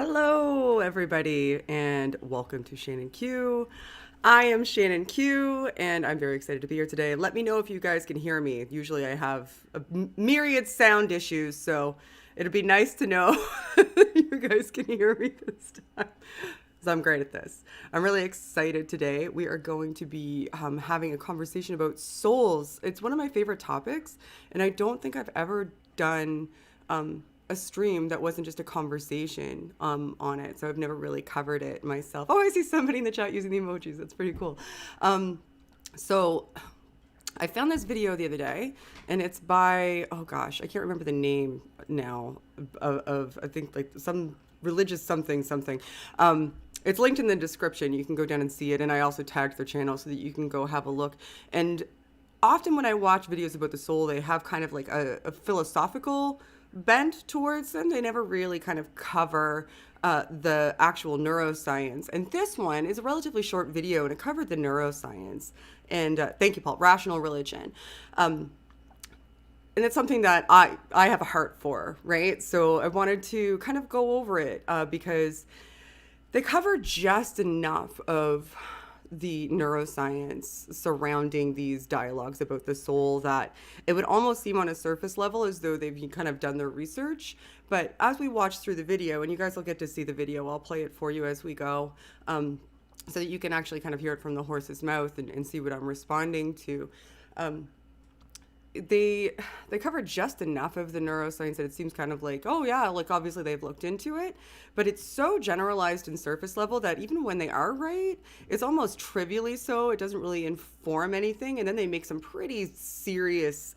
Hello, everybody, and welcome to Shannon Q. I am Shannon Q, and I'm very excited to be here today. Let me know if you guys can hear me. Usually I have a myriad sound issues, so it'd be nice to know you guys can hear me this time. So I'm great at this. I'm really excited today. We are going to be having a conversation about souls. It's one of my favorite topics, and I don't think I've ever done a stream that wasn't just a conversation on it. So I've never really covered it myself. Oh, I see somebody in the chat using the emojis. That's pretty cool. So I found this video the other day, and it's by, oh gosh, I can't remember the name now of I think like some religious something. It's linked in the description. You can go down and see it. And I also tagged their channel so that you can go have a look. And often when I watch videos about the soul, they have kind of like a philosophical bent towards them. They never really kind of cover the actual neuroscience. And this one is a relatively short video, and it covered the neuroscience. And thank you, Paul. Rational religion. And it's something that I have a heart for, right? So I wanted to kind of go over it because they cover just enough of the neuroscience surrounding these dialogues about the soul that it would almost seem on a surface level as though they've kind of done their research. But as we watch through the video, and you guys will get to see the video, I'll play it for you as we go, so that you can actually kind of hear it from the horse's mouth and see what I'm responding to. They cover just enough of the neuroscience that it seems kind of like, oh yeah, like obviously they've looked into it, but it's so generalized and surface level that even when they are right, it's almost trivially so. It doesn't really inform anything, and then they make some pretty serious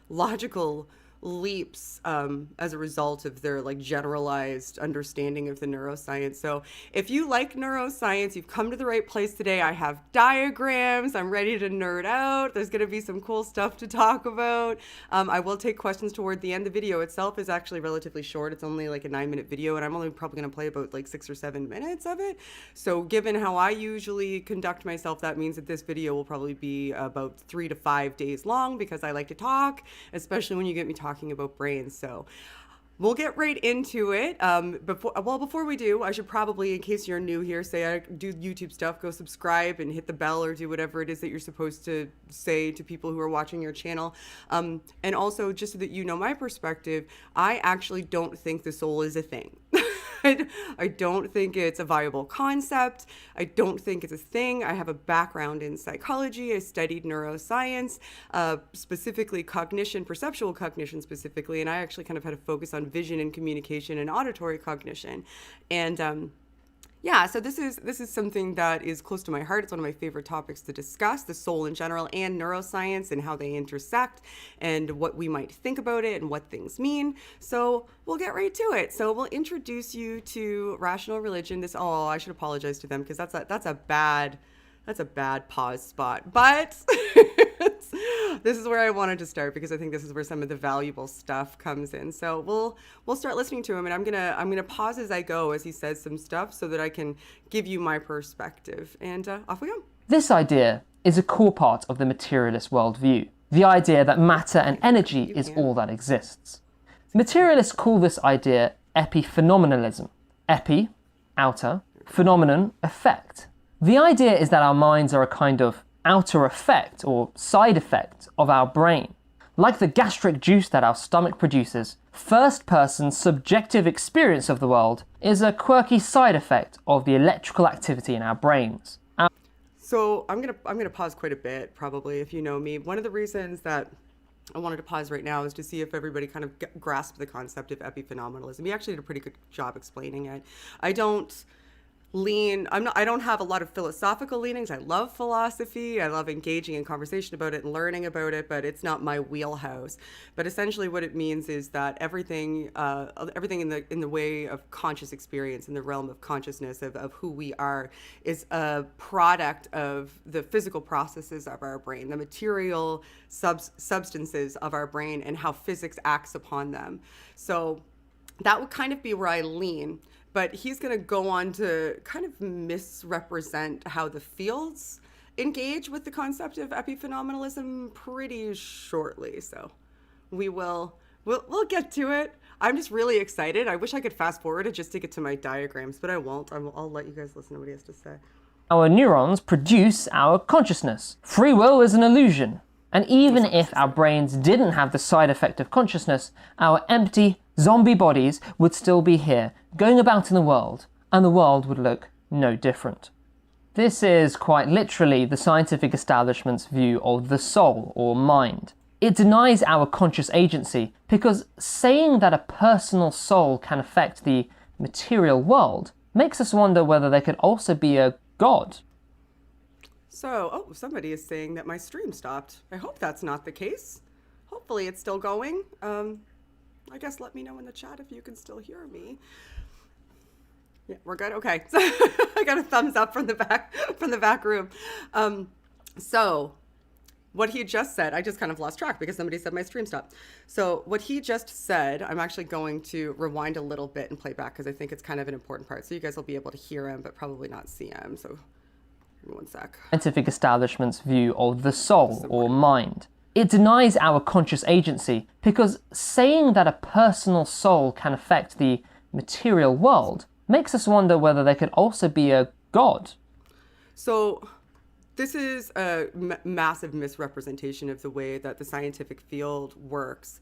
logical leaps as a result of their like generalized understanding of the neuroscience. So if you like neuroscience, you've come to the right place today. I have diagrams. I'm ready to nerd out. There's going to be some cool stuff to talk about. I will take questions toward the end. The video itself is actually relatively short. It's only like a 9-minute video, and I'm only probably going to play about like 6 or 7 minutes of it. So given how I usually conduct myself, that means that this video will probably be about 3 to 5 days long because I like to talk, especially when you get me talking about brains. So we'll get right into it. Before we do, I should probably, in case you're new here, say I do YouTube stuff, go subscribe and hit the bell or do whatever it is that you're supposed to say to people who are watching your channel. And also, just so that you know my perspective, I actually don't think the soul is a thing. I don't think it's a viable concept. I don't think it's a thing. I have a background in psychology. I studied neuroscience, specifically cognition, perceptual cognition specifically, and I actually kind of had a focus on vision and communication and auditory cognition. And yeah, so this is something that is close to my heart. It's one of my favorite topics to discuss, the soul in general and neuroscience and how they intersect and what we might think about it and what things mean. So we'll get right to it. So we'll introduce you to rational religion. I should apologize to them because that's a bad pause spot. But this is where I wanted to start because I think this is where some of the valuable stuff comes in. So we'll start listening to him, and I'm gonna pause as I go as he says some stuff so that I can give you my perspective. And off we go. This idea is a core part of the materialist worldview, the idea that matter and energy is all that exists. Materialists call this idea epiphenomenalism. Epi, outer, phenomenon, effect. The idea is that our minds are a kind of outer effect or side effect of our brain. Like the gastric juice that our stomach produces, first-person subjective experience of the world is a quirky side effect of the electrical activity in our brains. So I'm gonna pause quite a bit, probably, if you know me. One of the reasons that I wanted to pause right now is to see if everybody kind of grasped the concept of epiphenomenalism. He actually did a pretty good job explaining it. I don't have a lot of philosophical leanings. I love philosophy. I love engaging in conversation about it and learning about it, but it's not my wheelhouse. But essentially what it means is that everything in the way of conscious experience, in the realm of consciousness of who we are, is a product of the physical processes of our brain, the material substances of our brain and how physics acts upon them. So that would kind of be where I lean. But he's going to go on to kind of misrepresent how the fields engage with the concept of epiphenomenalism pretty shortly. So we'll get to it. I'm just really excited. I wish I could fast forward it just to get to my diagrams, but I won't. I'll let you guys listen to what he has to say. Our neurons produce our consciousness. Free will is an illusion. And even if our brains didn't have the side effect of consciousness, our empty, zombie bodies would still be here, going about in the world, and the world would look no different. This is quite literally the scientific establishment's view of the soul or mind. It denies our conscious agency because saying that a personal soul can affect the material world makes us wonder whether there could also be a God. So, somebody is saying that my stream stopped. I hope that's not the case. Hopefully it's still going. I guess let me know in the chat if you can still hear me. Yeah, we're good. Okay. So I got a thumbs up from the back room. So what he just said, I just kind of lost track because somebody said my stream stopped. So what he just said, I'm actually going to rewind a little bit and play back because I think it's kind of an important part. So you guys will be able to hear him, but probably not see him. So give me one sec. Scientific establishment's view of the soul or mind. It denies our conscious agency because saying that a personal soul can affect the material world makes us wonder whether there could also be a God. So this is a massive misrepresentation of the way that the scientific field works.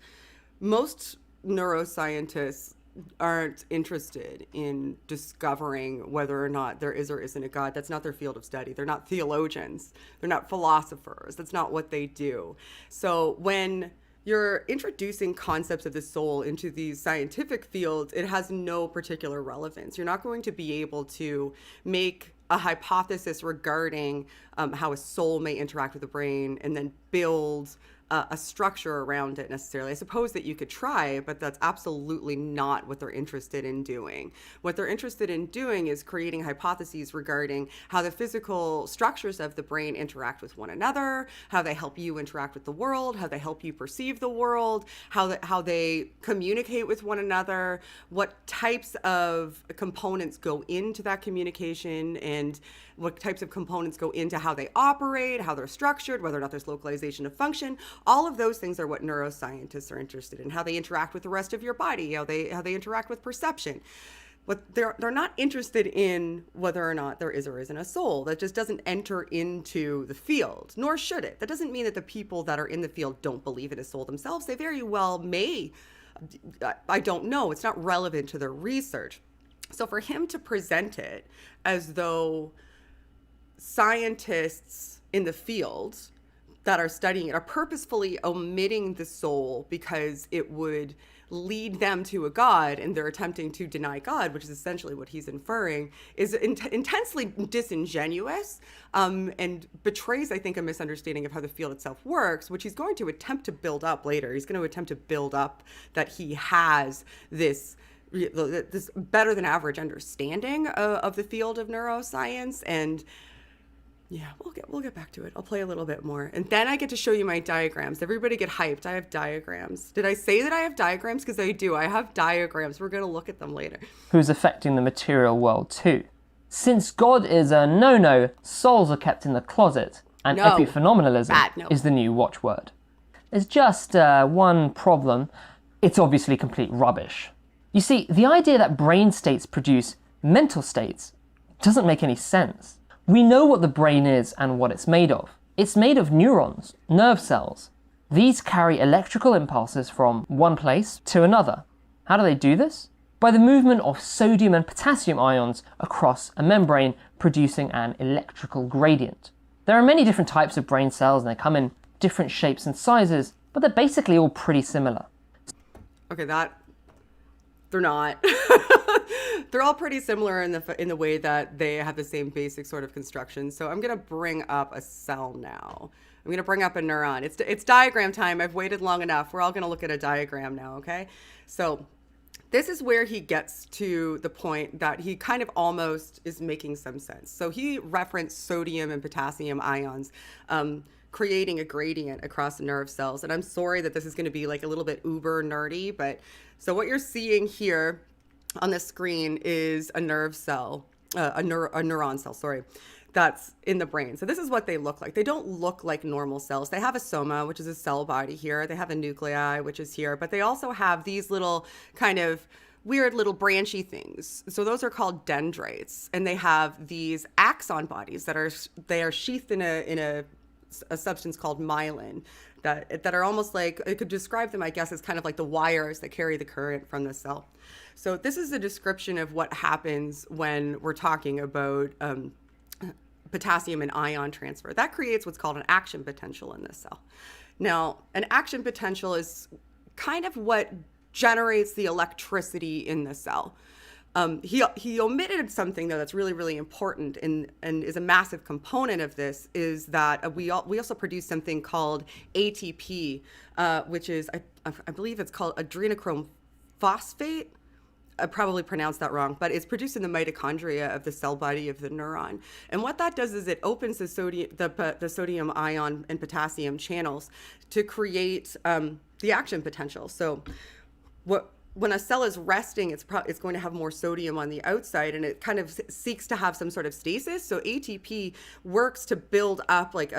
Most neuroscientists aren't interested in discovering whether or not there is or isn't a God. That's not their field of study. They're not theologians. They're not philosophers. That's not what they do. So when you're introducing concepts of the soul into these scientific fields, it has no particular relevance. You're not going to be able to make a hypothesis regarding how a soul may interact with the brain and then build a structure around it necessarily. I suppose that you could try, but that's absolutely not what they're interested in doing. What they're interested in doing is creating hypotheses regarding how the physical structures of the brain interact with one another, how they help you interact with the world, how they help you perceive the world, how they communicate with one another, what types of components go into that communication, and what types of components go into how they operate, how they're structured, whether or not there's localization of function. All of those things are what neuroscientists are interested in, how they interact with the rest of your body, how they interact with perception. But they're not interested in whether or not there is or isn't a soul. That just doesn't enter into the field, nor should it. That doesn't mean that the people that are in the field don't believe in a soul themselves. They very well may. I don't know. It's not relevant to their research. So for him to present it as though scientists in the field that are studying it are purposefully omitting the soul because it would lead them to a God, and they're attempting to deny God, which is essentially what he's inferring, is intensely disingenuous and betrays, I think, a misunderstanding of how the field itself works, which he's going to attempt to build up later. He's going to attempt to build up that he has this better than average understanding of the field of neuroscience. And yeah, we'll get back to it. I'll play a little bit more. And then I get to show you my diagrams. Everybody get hyped. I have diagrams. Did I say that I have diagrams? Because I do. I have diagrams. We're going to look at them later. Who's affecting the material world too. Since God is a no-no, souls are kept in the closet, and epiphenomenalism is the new watchword. There's just one problem. It's obviously complete rubbish. You see, the idea that brain states produce mental states doesn't make any sense. We know what the brain is and what it's made of. It's made of neurons, nerve cells. These carry electrical impulses from one place to another. How do they do this? By the movement of sodium and potassium ions across a membrane, producing an electrical gradient. There are many different types of brain cells, and they come in different shapes and sizes, but they're basically all pretty similar. Okay, they're not. They're all pretty similar in the way that they have the same basic sort of construction. So I'm going to bring up a cell now. I'm going to bring up a neuron. It's diagram time. I've waited long enough. We're all going to look at a diagram now, okay? So this is where he gets to the point that he kind of almost is making some sense. So he referenced sodium and potassium ions, creating a gradient across the nerve cells. And I'm sorry that this is going to be like a little bit uber nerdy, but so what you're seeing here on the screen is a nerve cell, a neuron cell, sorry. that's in the brain. So this is what they look like. They don't look like normal cells. They have a soma, which is a cell body here. They have a nuclei, which is here, but they also have these little kind of weird little branchy things. So those are called dendrites, and they have these axon bodies that are sheathed in a substance called myelin that are almost like, I could describe them, I guess, as kind of like the wires that carry the current from the cell. So this is a description of what happens when we're talking about potassium and ion transfer. That creates what's called an action potential in this cell. Now, an action potential is kind of what generates the electricity in the cell. He omitted something, though, that's really, really important and is a massive component of this, is that we also produce something called ATP, which is, I believe it's called adrenochrome phosphate. I probably pronounced that wrong, but it's produced in the mitochondria of the cell body of the neuron. And what that does is it opens the sodium ion and potassium channels to create the action potential. So when a cell is resting, it's going to have more sodium on the outside, and it kind of seeks to have some sort of stasis. So ATP works to build up like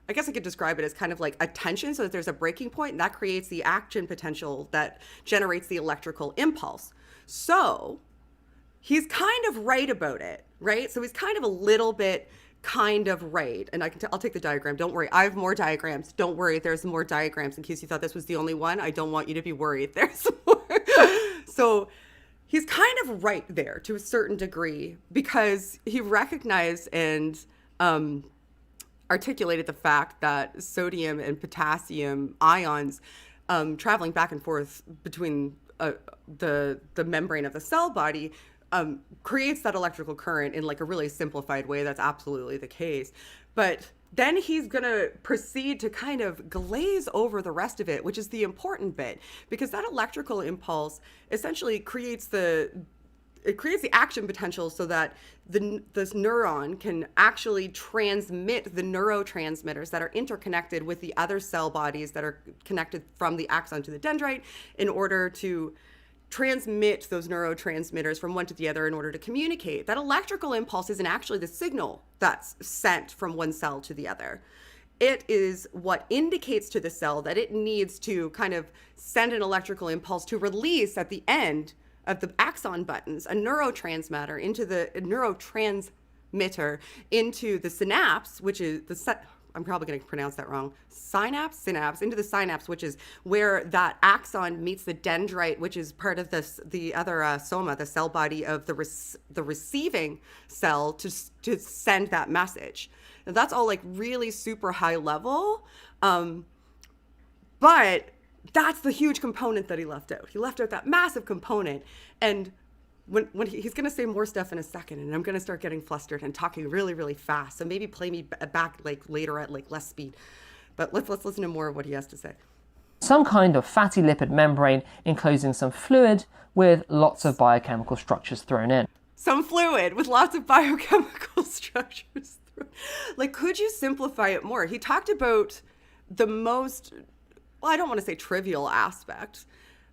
I guess I could describe it as kind of like a tension, so that there's a breaking point, and that creates the action potential that generates the electrical impulse. So he's kind of right about it, right? So he's kind of a little bit kind of right. And I'll take the diagram. Don't worry. I have more diagrams. Don't worry. There's more diagrams in case you thought this was the only one. I don't want you to be worried. There's more. So he's kind of right there to a certain degree, because he recognized and articulated the fact that sodium and potassium ions traveling back and forth between the membrane of the cell body creates that electrical current in like a really simplified way. That's absolutely the case. But then he's going to proceed to kind of glaze over the rest of it, which is the important bit, because that electrical impulse essentially creates the action potential so that this neuron can actually transmit the neurotransmitters that are interconnected with the other cell bodies that are connected from the axon to the dendrite, in order to transmit those neurotransmitters from one to the other in order to communicate. That electrical impulse isn't actually the signal that's sent from one cell to the other. It is what indicates to the cell that it needs to kind of send an electrical impulse to release at the end of the axon buttons a neurotransmitter into the synapse, which is I'm probably going to pronounce that wrong. Synapse, into the synapse, which is where that axon meets the dendrite, which is part of the other soma, the cell body of the receiving cell, to send that message. Now, that's all like really super high level, but that's the huge component that he left out. He left out that massive component, and when he's going to say more stuff in a second, and I'm going to start getting flustered and talking really, really fast. So maybe play me back like later at like less speed. But let's listen to more of what he has to say. Some kind of fatty lipid membrane enclosing some fluid with lots of biochemical structures thrown in. Some fluid with lots of biochemical structures thrown. Like, could you simplify it more? He talked about the most, well, I don't want to say trivial aspect,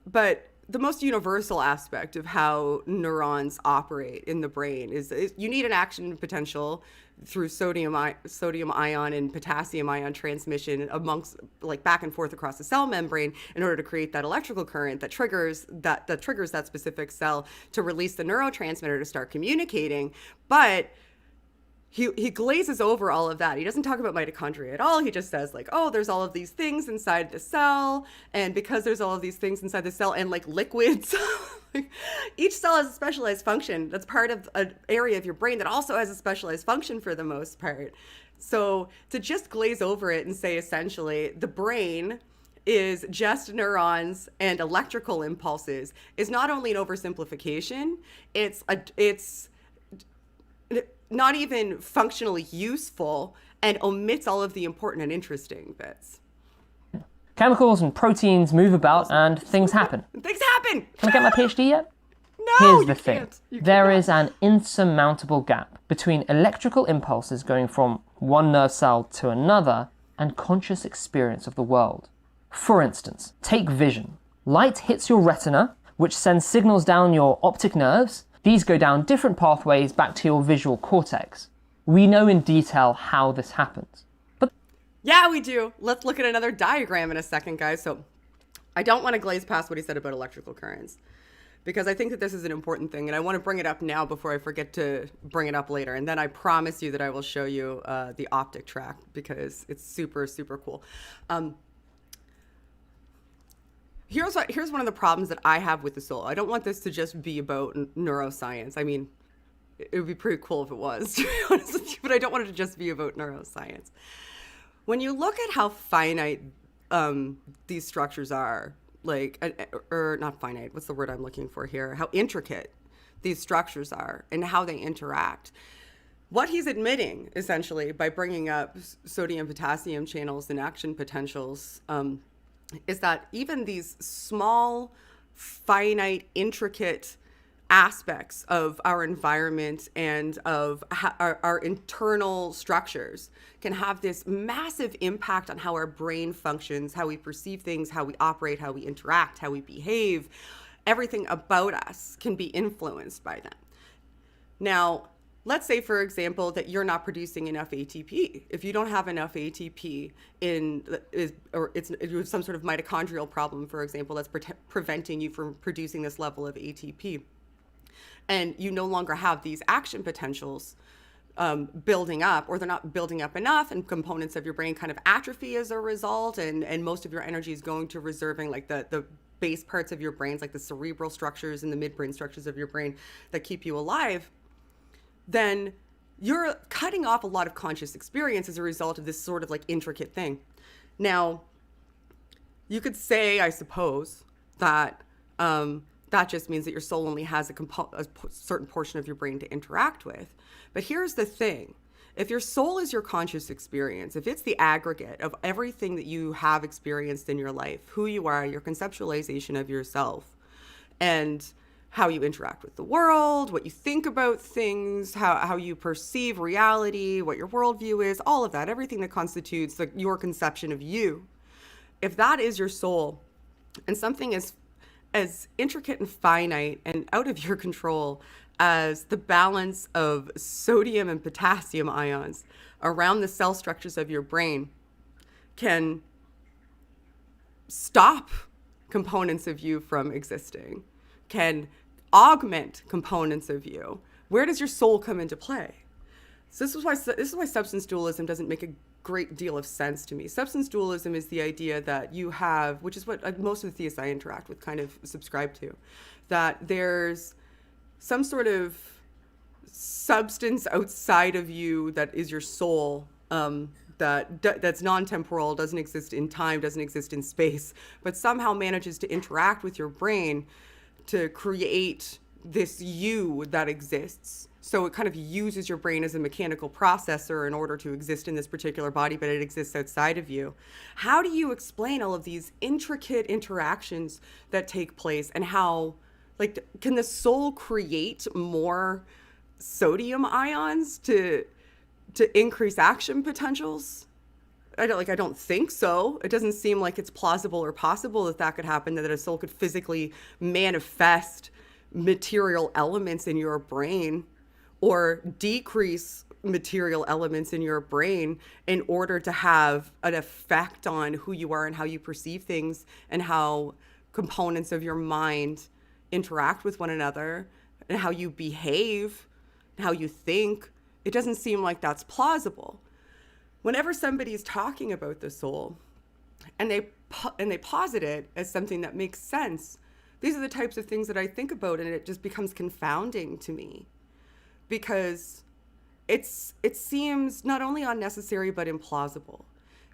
but the most universal aspect of how neurons operate in the brain is you need an action potential through sodium ion and potassium ion transmission amongst, like, back and forth across the cell membrane in order to create that electrical current that triggers that specific cell to release the neurotransmitter to start communicating. But he glazes over all of that. He doesn't talk about mitochondria at all. He just says, like, oh, there's all of these things inside the cell, and because there's all of these things inside the cell and like liquids, each cell has a specialized function that's part of an area of your brain that also has a specialized function for the most part. So to just glaze over it and say essentially the brain is just neurons and electrical impulses is not only an oversimplification, it's not even functionally useful, and omits all of the important and interesting bits. Chemicals and proteins move about and things happen. Things happen! Can I get my PhD yet? No, Here's the thing. There is an insurmountable gap between electrical impulses going from one nerve cell to another and conscious experience of the world. For instance, take vision. Light hits your retina, which sends signals down your optic nerves. These go down different pathways back to your visual cortex. We know in detail how this happens. But yeah, we do. Let's look at another diagram in a second, guys. So I don't want to glaze past what he said about electrical currents, because I think that this is an important thing, and I want to bring it up now before I forget to bring it up later. And then I promise you that I will show you the Optic Track, because it's super, super cool. Here's one of the problems that I have with the soul. I don't want this to just be about neuroscience. I mean, it would be pretty cool if it was, to be honest with you, but I don't want it to just be about neuroscience. When you look at how finite these structures are, like, or not finite, what's the word I'm looking for here? How intricate these structures are and how they interact. What he's admitting, essentially, by bringing up sodium-potassium channels and action potentials, is that even these small, finite, intricate aspects of our environment and of our internal structures can have this massive impact on how our brain functions, how we perceive things, how we operate, how we interact, how we behave. Everything about us can be influenced by them. Now, let's say, for example, that you're not producing enough ATP. If you don't have enough ATP or it's some sort of mitochondrial problem, for example, that's preventing you from producing this level of ATP, and you no longer have these action potentials building up, or they're not building up enough, and components of your brain kind of atrophy as a result, and most of your energy is going to reserving like the base parts of your brains, like the cerebral structures and the midbrain structures of your brain that keep you alive, then you're cutting off a lot of conscious experience as a result of this sort of like intricate thing. Now, you could say, I suppose, that that just means that your soul only has a certain portion of your brain to interact with. But here's the thing. If your soul is your conscious experience, if it's the aggregate of everything that you have experienced in your life, who you are, your conceptualization of yourself, and how you interact with the world, what you think about things, how you perceive reality, what your worldview is, all of that, everything that constitutes your conception of you. If that is your soul, and something as intricate and finite and out of your control as the balance of sodium and potassium ions around the cell structures of your brain can stop components of you from existing, can augment components of you, where does your soul come into play? So this is why substance dualism doesn't make a great deal of sense to me. Substance dualism is the idea that you have, which is what most of the theists I interact with kind of subscribe to, that there's some sort of substance outside of you that is your soul, that's non-temporal, doesn't exist in time, doesn't exist in space, but somehow manages to interact with your brain to create this you that exists. So it kind of uses your brain as a mechanical processor in order to exist in this particular body, but it exists outside of you. How do you explain all of these intricate interactions that take place, and how, like, can the soul create more sodium ions to increase action potentials? I don't think so. It doesn't seem like it's plausible or possible that could happen, that a soul could physically manifest material elements in your brain or decrease material elements in your brain in order to have an effect on who you are and how you perceive things and how components of your mind interact with one another and how you behave and how you think. It doesn't seem like that's plausible. Whenever somebody's talking about the soul and they posit it as something that makes sense, these are the types of things that I think about, and it just becomes confounding to me, because it seems not only unnecessary but implausible.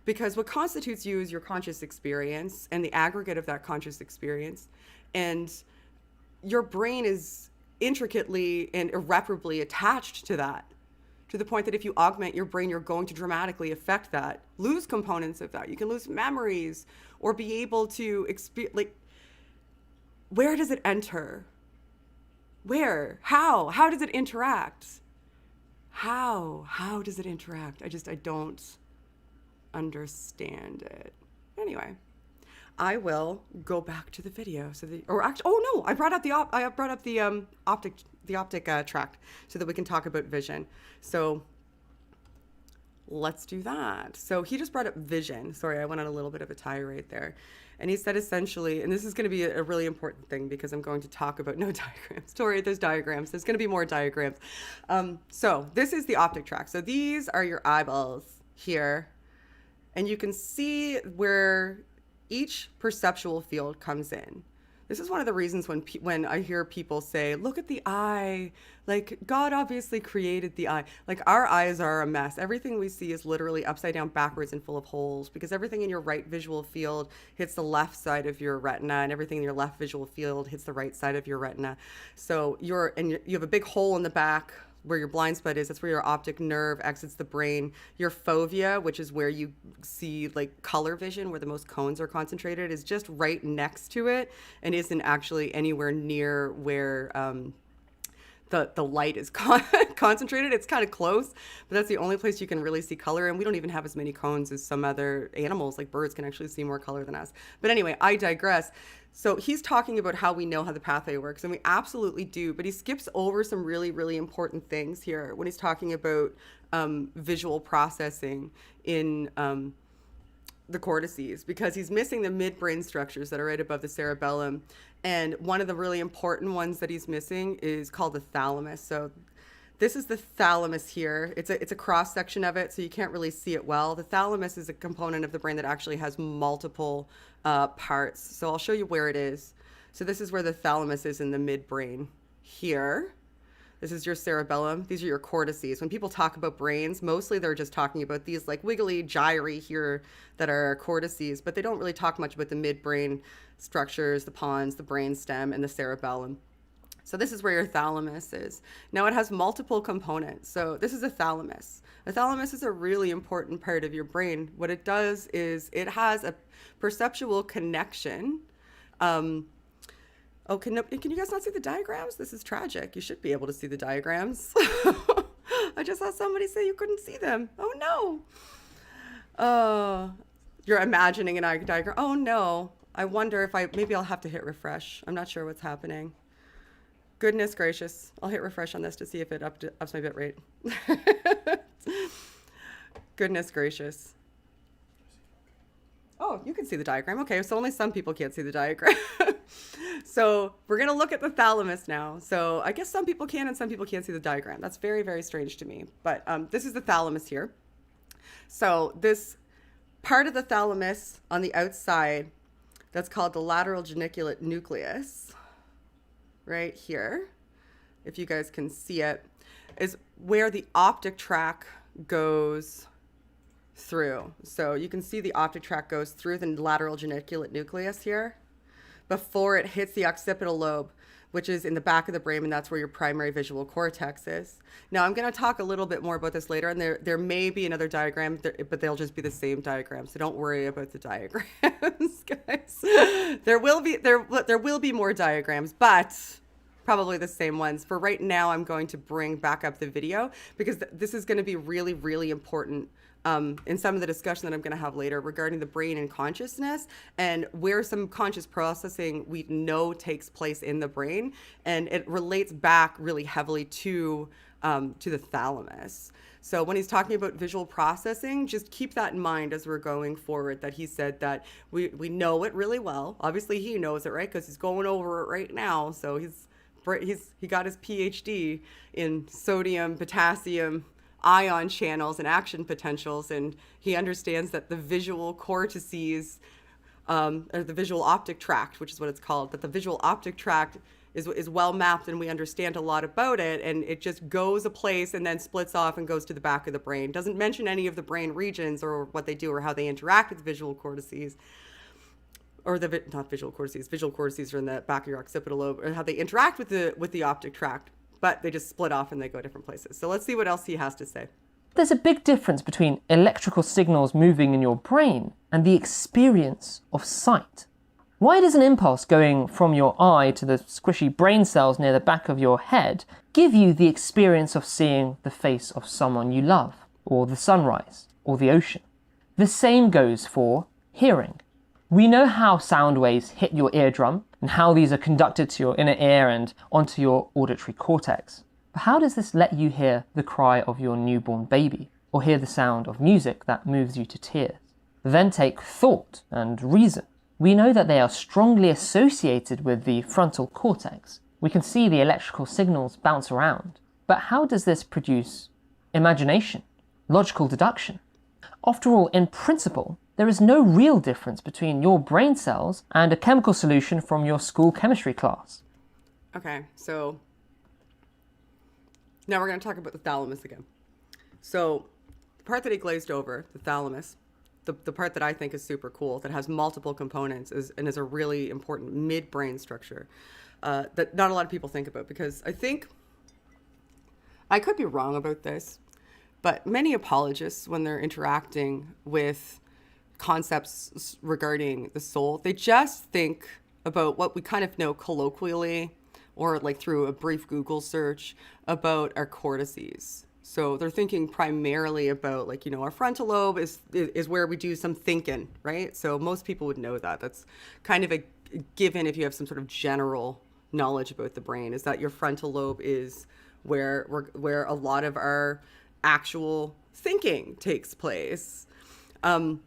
Because what constitutes you is your conscious experience and the aggregate of that conscious experience, and your brain is intricately and irreparably attached to that, to the point that if you augment your brain, you're going to dramatically affect that, lose components of that. You can lose memories or be able to experience, like, where does it enter? Where? How does it interact? How does it interact? I don't understand it. Anyway, I will go back to the video. I brought up the optic track so that we can talk about vision. So Let's do that. So he just brought up vision. Sorry, I went on a little bit of a tirade there. And he said essentially, and this is going to be a really important thing because I'm going to talk about no diagrams. Tori, there's diagrams. There's going to be more diagrams. So this is the optic tract. So these are your eyeballs here. And you can see where each perceptual field comes in. This is one of the reasons when I hear people say, look at the eye, like God obviously created the eye. Like our eyes are a mess. Everything we see is literally upside down, backwards, and full of holes because everything in your right visual field hits the left side of your retina and everything in your left visual field hits the right side of your retina. So you have a big hole in the back where your blind spot is. That's where your optic nerve exits the brain. Your fovea, which is where you see like color vision, where the most cones are concentrated, is just right next to it and isn't actually anywhere near where the light is concentrated. It's kind of close, but that's the only place you can really see color. And we don't even have as many cones as some other animals, like birds can actually see more color than us. But anyway, I digress. So he's talking about how we know how the pathway works, and we absolutely do, but he skips over some really, really important things here when he's talking about visual processing in the cortices, because he's missing the midbrain structures that are right above the cerebellum. And one of the really important ones that he's missing is called the thalamus. So this is the thalamus here. It's a cross section of it, so you can't really see it well. The thalamus is a component of the brain that actually has multiple parts. So I'll show you where it is. So this is where the thalamus is in the midbrain here. This is your cerebellum. These are your cortices. When people talk about brains, mostly they're just talking about these like wiggly gyri here that are cortices, but they don't really talk much about the midbrain structures, the pons, the brainstem, and the cerebellum. So this is where your thalamus is. Now it has multiple components. So this is a thalamus. The thalamus is a really important part of your brain. What it does is it has a perceptual connection. Oh, can you guys not see the diagrams? This is tragic. You should be able to see the diagrams. I just saw somebody say you couldn't see them. Oh no. You're imagining an eye diagram. Oh no. I wonder if maybe I'll have to hit refresh. I'm not sure what's happening. Goodness gracious. I'll hit refresh on this to see if it ups my bit rate. Goodness gracious. Oh, you can see the diagram. Okay, so only some people can't see the diagram. So we're going to look at the thalamus now. So I guess some people can and some people can't see the diagram. That's very, very strange to me. But this is the thalamus here. So this part of the thalamus on the outside, that's called the lateral geniculate nucleus, right here, if you guys can see it, is where the optic tract goes through. So you can see the optic tract goes through the lateral geniculate nucleus here before it hits the occipital lobe, which is in the back of the brain, and that's where your primary visual cortex is. Now, I'm going to talk a little bit more about this later, and there may be another diagram, but they'll just be the same diagram, so don't worry about the diagrams, guys. There will be more diagrams, but probably the same ones. For right now, I'm going to bring back up the video because this is going to be really, really important in some of the discussion that I'm going to have later regarding the brain and consciousness and where some conscious processing we know takes place in the brain. And it relates back really heavily to the thalamus. So when he's talking about visual processing, just keep that in mind as we're going forward, that he said that we know it really well. Obviously, he knows it, right? Because he's going over it right now. So he got his PhD in sodium, potassium, ion channels and action potentials, and he understands that the visual cortices, or the visual optic tract, which is what it's called, that the visual optic tract is well mapped and we understand a lot about it, and it just goes a place and then splits off and goes to the back of the brain. Doesn't mention any of the brain regions or what they do or how they interact with visual cortices. Or not visual cortices. Visual cortices are in the back of your occipital lobe, or how they interact with the optic tract. But they just split off and they go different places. So let's see what else he has to say. There's a big difference between electrical signals moving in your brain and the experience of sight. Why does an impulse going from your eye to the squishy brain cells near the back of your head give you the experience of seeing the face of someone you love, or the sunrise, or the ocean? The same goes for hearing. We know how sound waves hit your eardrum and how these are conducted to your inner ear and onto your auditory cortex. But how does this let you hear the cry of your newborn baby? or hear the sound of music that moves you to tears. Then take thought and reason. We know that they are strongly associated with the frontal cortex. We can see the electrical signals bounce around. But how does this produce imagination, logical deduction? After all, in principle, there is no real difference between your brain cells and a chemical solution from your school chemistry class. Okay, so now we're going to talk about the thalamus again. So the part that he glazed over, the thalamus, the part that I think is super cool, that has multiple components and is a really important midbrain structure that not a lot of people think about, because I think, I could be wrong about this, but many apologists, when they're interacting with concepts regarding the soul, they just think about what we kind of know colloquially or like through a brief Google search about our cortices. So they're thinking primarily about, like, our frontal lobe is where we do some thinking, right? So most people would know that. That's kind of a given if you have some sort of general knowledge about the brain, is that your frontal lobe is where a lot of our actual thinking takes place. But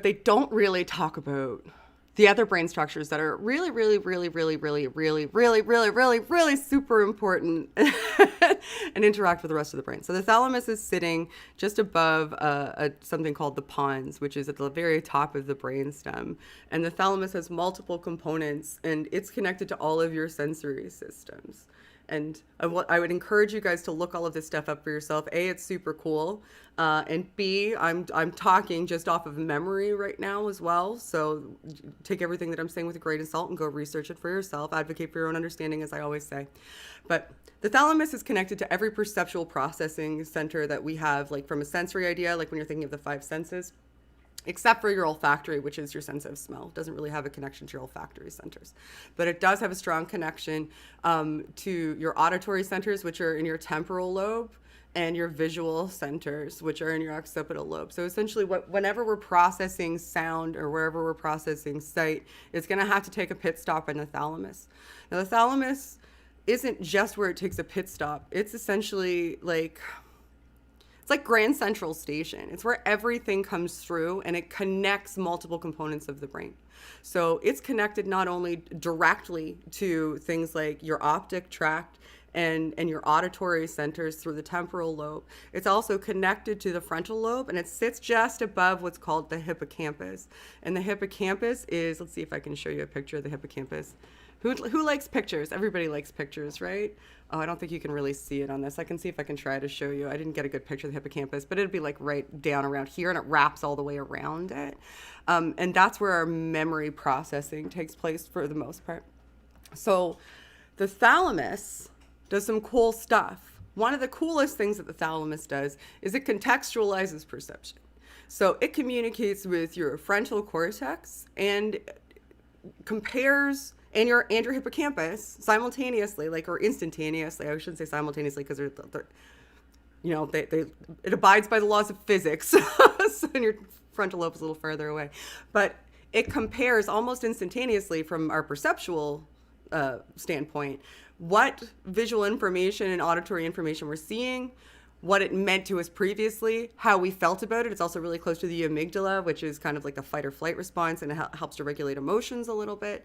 they don't really talk about the other brain structures that are really, really, really, really, really, really, really, really, really, really super important and interact with the rest of the brain. So the thalamus is sitting just above something called the pons, which is at the very top of the brainstem. And the thalamus has multiple components, and it's connected to all of your sensory systems. And I would encourage you guys to look all of this stuff up for yourself. A, it's super cool. And B, I'm talking just off of memory right now as well. So take everything that I'm saying with a grain of salt and go research it for yourself. Advocate for your own understanding, as I always say. But the thalamus is connected to every perceptual processing center that we have, like from a sensory idea, like when you're thinking of the five senses. Except for your olfactory, which is your sense of smell. It doesn't really have a connection to your olfactory centers. But it does have a strong connection to your auditory centers, which are in your temporal lobe, and your visual centers, which are in your occipital lobe. So essentially, whenever we're processing sound or wherever we're processing sight, it's going to have to take a pit stop in the thalamus. Now, the thalamus isn't just where it takes a pit stop. It's essentially like... It's like Grand Central Station. It's where everything comes through, and it connects multiple components of the brain. So it's connected not only directly to things like your optic tract and your auditory centers through the temporal lobe. It's also connected to the frontal lobe, and it sits just above what's called the hippocampus. And the hippocampus is, let's see if I can show you a picture of the hippocampus. Who likes pictures? Everybody likes pictures, right? Oh, I don't think you can really see it on this. I can see if I can try to show you. I didn't get a good picture of the hippocampus, but it'd be like right down around here, and it wraps all the way around it. And that's where our memory processing takes place for the most part. So the thalamus does some cool stuff. One of the coolest things that the thalamus does is it contextualizes perception. So it communicates with your frontal cortex and compares and your hippocampus simultaneously, or instantaneously. I shouldn't say simultaneously, because they're it abides by the laws of physics. So your frontal lobe is a little further away, but it compares almost instantaneously from our perceptual standpoint what visual information and auditory information we're seeing, what it meant to us previously, how we felt about it. It's also really close to the amygdala, which is kind of like the fight or flight response, and it helps to regulate emotions a little bit.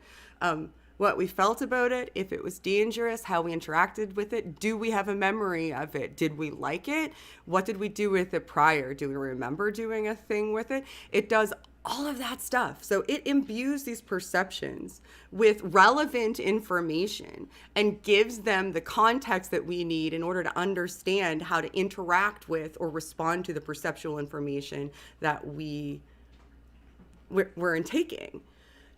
What we felt about it, if it was dangerous, how we interacted with it. Do we have a memory of it? Did we like it? What did we do with it prior? Do we remember doing a thing with it? It does all of that stuff. So it imbues these perceptions with relevant information and gives them the context that we need in order to understand how to interact with or respond to the perceptual information that we're intaking.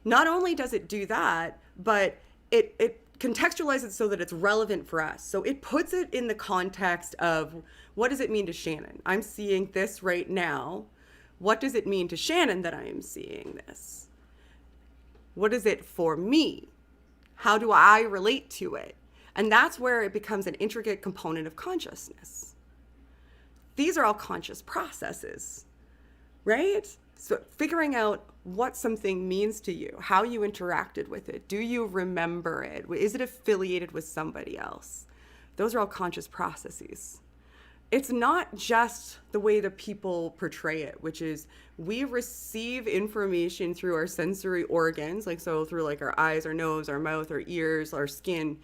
Not only does it do that, but it contextualizes it so that it's relevant for us. So it puts it in the context of, what does it mean to Shannon? I'm seeing this right now. What does it mean to Shannon that I am seeing this? What is it for me? How do I relate to it? And that's where it becomes an intricate component of consciousness. These are all conscious processes, right? So figuring out what something means to you, how you interacted with it, do you remember it? Is it affiliated with somebody else? Those are all conscious processes. it's not just the way that people portray it, which is we receive information through our sensory organs, like so through like our eyes, our nose, our mouth, our ears, our skin.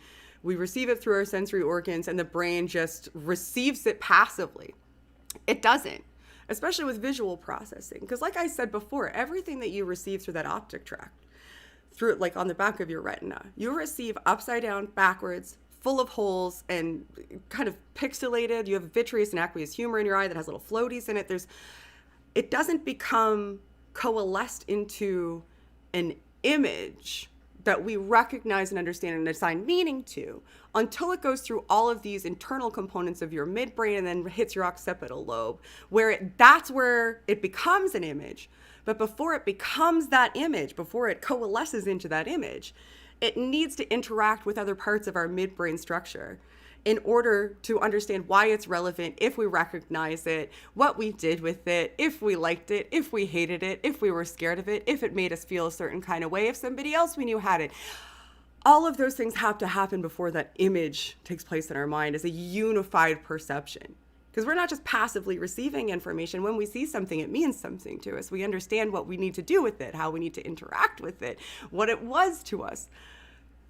We receive it through our sensory organs, and the brain just receives it passively. It doesn't, especially with visual processing. Because like I said before, everything that you receive through that optic tract, through like on the back of your retina, you receive upside down, backwards, full of holes and kind of pixelated. You have vitreous and aqueous humor in your eye that has little floaties in it. It doesn't become coalesced into an image that we recognize and understand and assign meaning to until it goes through all of these internal components of your midbrain and then hits your occipital lobe, where that's where it becomes an image. But before it becomes that image, before it coalesces into that image, it needs to interact with other parts of our midbrain structure in order to understand why it's relevant, if we recognize it, what we did with it, if we liked it, if we hated it, if we were scared of it, if it made us feel a certain kind of way, if somebody else we knew had it. All of those things have to happen before that image takes place in our mind as a unified perception. Because we're not just passively receiving information. When we see something, it means something to us. We understand what we need to do with it, how we need to interact with it, what it was to us.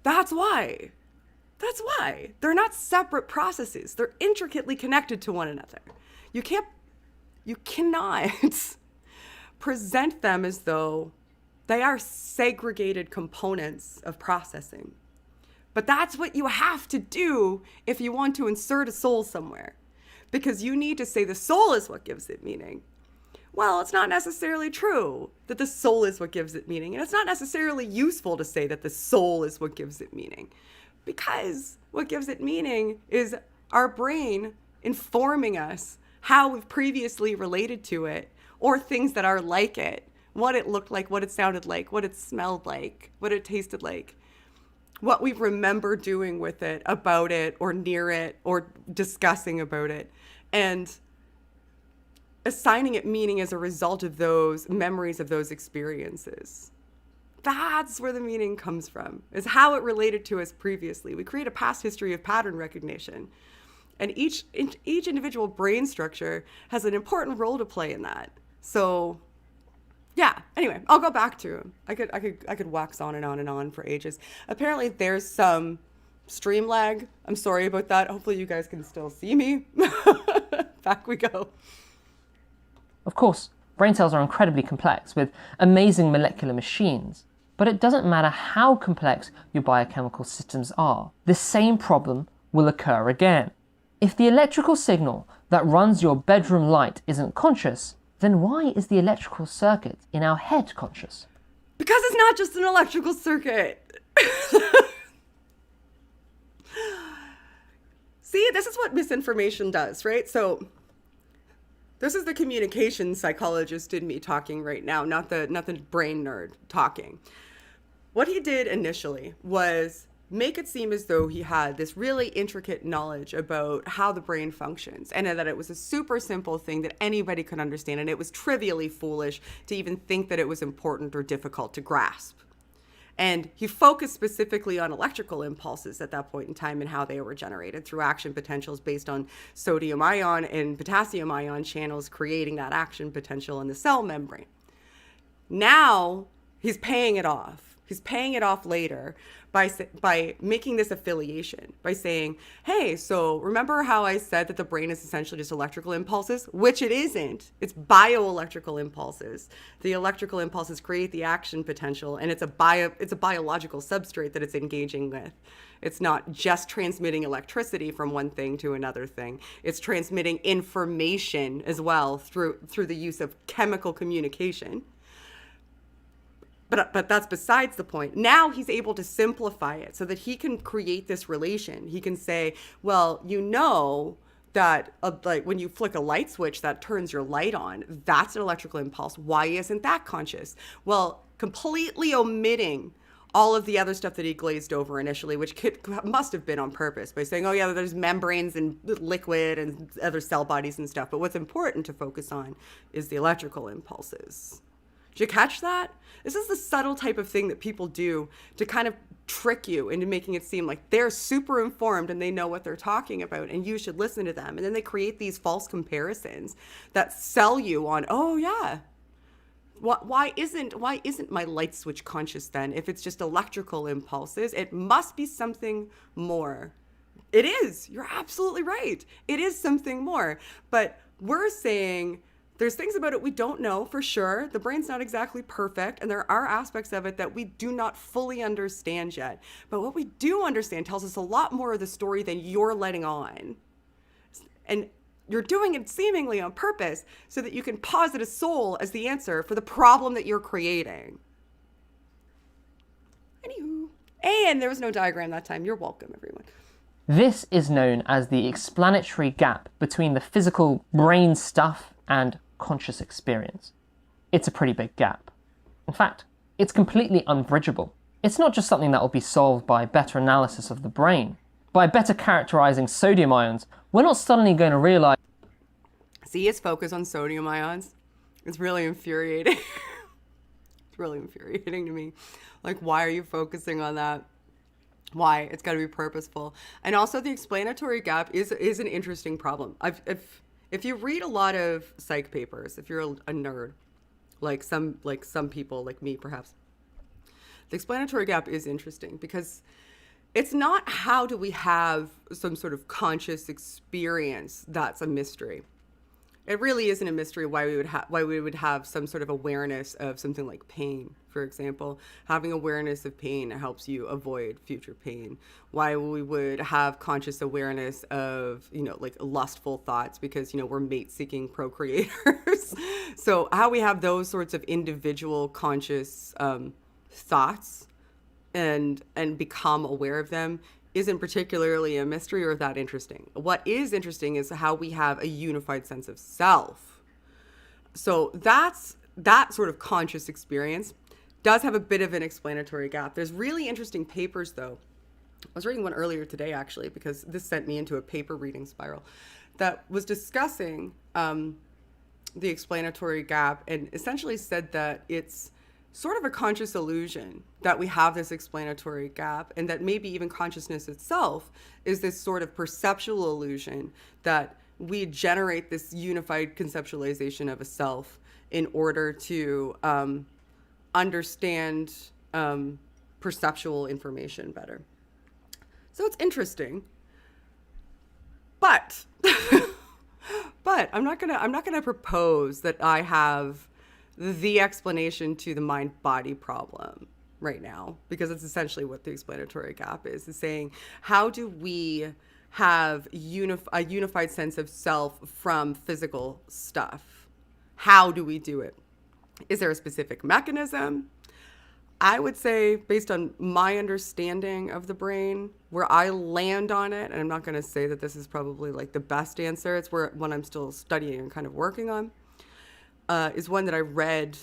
That's why. They're not separate processes. They're intricately connected to one another. You cannot present them as though they are segregated components of processing. But that's what you have to do if you want to insert a soul somewhere. Because you need to say the soul is what gives it meaning. Well, it's not necessarily true that the soul is what gives it meaning. And it's not necessarily useful to say that the soul is what gives it meaning. Because what gives it meaning is our brain informing us how we've previously related to it, or things that are like it, what it looked like, what it sounded like, what it smelled like, what it tasted like, what we remember doing with it, about it, or near it, or discussing about it, and assigning it meaning as a result of those memories of those experiences. That's where the meaning comes from, is how it related to us previously. We create a past history of pattern recognition. And each individual brain structure has an important role to play in that. So yeah, anyway, I'll go back to him. I could wax on and on for ages. Apparently there's some stream lag. I'm sorry about that. Hopefully you guys can still see me. Back we go. Of course, brain cells are incredibly complex with amazing molecular machines, but it doesn't matter how complex your biochemical systems are. The same problem will occur again. If the electrical signal that runs your bedroom light isn't conscious, then why is the electrical circuit in our head conscious? Because it's not just an electrical circuit. See, this is what misinformation does, right? So this is the communication psychologist in me talking right now, not the brain nerd talking. What he did initially was make it seem as though he had this really intricate knowledge about how the brain functions, and that it was a super simple thing that anybody could understand, and it was trivially foolish to even think that it was important or difficult to grasp. And he focused specifically on electrical impulses at that point in time and how they were generated through action potentials based on sodium ion and potassium ion channels creating that action potential in the cell membrane. Now he's paying it off. He's paying it off later by making this affiliation, by saying, hey, so remember how I said that the brain is essentially just electrical impulses? Which it isn't. It's bioelectrical impulses. The electrical impulses create the action potential, and it's a biological substrate that it's engaging with. It's not just transmitting electricity from one thing to another thing. It's transmitting information as well through the use of chemical communication. But that's besides the point. Now he's able to simplify it so that he can create this relation. He can say, well, you know that like when you flick a light switch that turns your light on, that's an electrical impulse. Why isn't that conscious? Well, completely omitting all of the other stuff that he glazed over initially, which must have been on purpose, by saying, oh yeah, there's membranes and liquid and other cell bodies and stuff. But what's important to focus on is the electrical impulses. Did you catch that? This is the subtle type of thing that people do to kind of trick you into making it seem like they're super informed and they know what they're talking about and you should listen to them. And then they create these false comparisons that sell you on, oh yeah, why isn't my light switch conscious then? If it's just electrical impulses, it must be something more. It is. You're absolutely right. It is something more. But we're saying there's things about it we don't know for sure. The brain's not exactly perfect, and there are aspects of it that we do not fully understand yet. But what we do understand tells us a lot more of the story than you're letting on. And you're doing it seemingly on purpose so that you can posit a soul as the answer for the problem that you're creating. Anywho. And there was no diagram that time. You're welcome, everyone. This is known as the explanatory gap between the physical brain stuff and conscious experience. It's a pretty big gap. In fact, it's completely unbridgeable. It's not just something that will be solved by better analysis of the brain. By better characterizing sodium ions, we're not suddenly going to realize... See his focus on sodium ions? It's really infuriating. It's really infuriating to me. Like, why are you focusing on that? Why? It's got to be purposeful. And also the explanatory gap is an interesting problem. If you read a lot of psych papers, if you're a nerd, like some people, like me perhaps, the explanatory gap is interesting because it's not how do we have some sort of conscious experience that's a mystery. It really isn't a mystery why we would have some sort of awareness of something like pain, for example. Having awareness of pain helps you avoid future pain. Why we would have conscious awareness of, like lustful thoughts because, we're mate-seeking procreators. So how we have those sorts of individual conscious thoughts and become aware of them isn't particularly a mystery or that interesting. What is interesting is how we have a unified sense of self. So that sort of conscious experience does have a bit of an explanatory gap. There's really interesting papers, though. I was reading one earlier today, actually, because this sent me into a paper reading spiral that was discussing the explanatory gap and essentially said that it's sort of a conscious illusion that we have this explanatory gap and that maybe even consciousness itself is this sort of perceptual illusion that we generate this unified conceptualization of a self in order to understand perceptual information better. So it's interesting, but I'm not gonna propose that I have the explanation to the mind-body problem right now, because it's essentially what the explanatory gap is saying, how do we have a unified sense of self from physical stuff? How do we do it? Is there a specific mechanism? I would say, based on my understanding of the brain, where I land on it, and I'm not going to say that this is probably like the best answer, it's one I'm still studying and kind of working on, is one that I read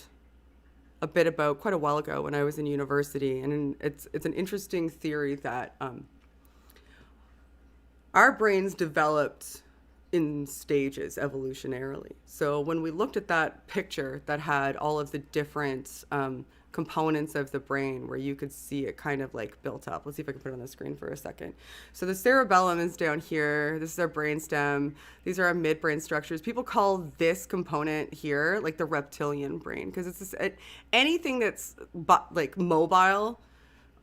a bit about quite a while ago when I was in university. And it's an interesting theory that our brains developed in stages evolutionarily. So when we looked at that picture that had all of the different components of the brain where you could see it kind of like built up. Let's see if I can put it on the screen for a second. So the cerebellum is down here. This is our brainstem. These are our midbrain structures. People call this component here like the reptilian brain because it's anything that's like mobile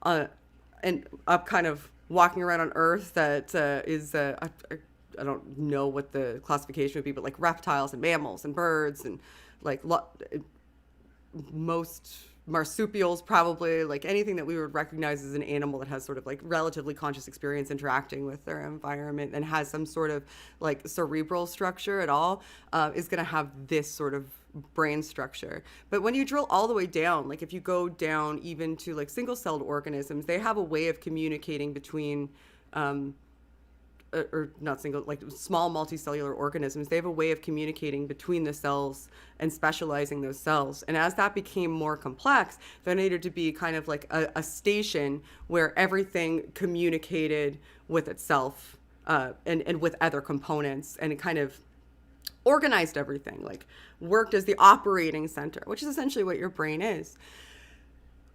and up kind of walking around on Earth that is I don't know what the classification would be, but like reptiles and mammals and birds and like most marsupials, probably, like anything that we would recognize as an animal that has sort of like relatively conscious experience interacting with their environment and has some sort of like cerebral structure at all, is going to have this sort of brain structure. But when you drill all the way down, like if you go down even to like single-celled organisms, they have a way of communicating between or not single, like small multicellular organisms. They have a way of communicating between the cells and specializing those cells. And as that became more complex, there needed to be kind of like a station where everything communicated with itself and with other components, and it kind of organized everything, like worked as the operating center, which is essentially what your brain is.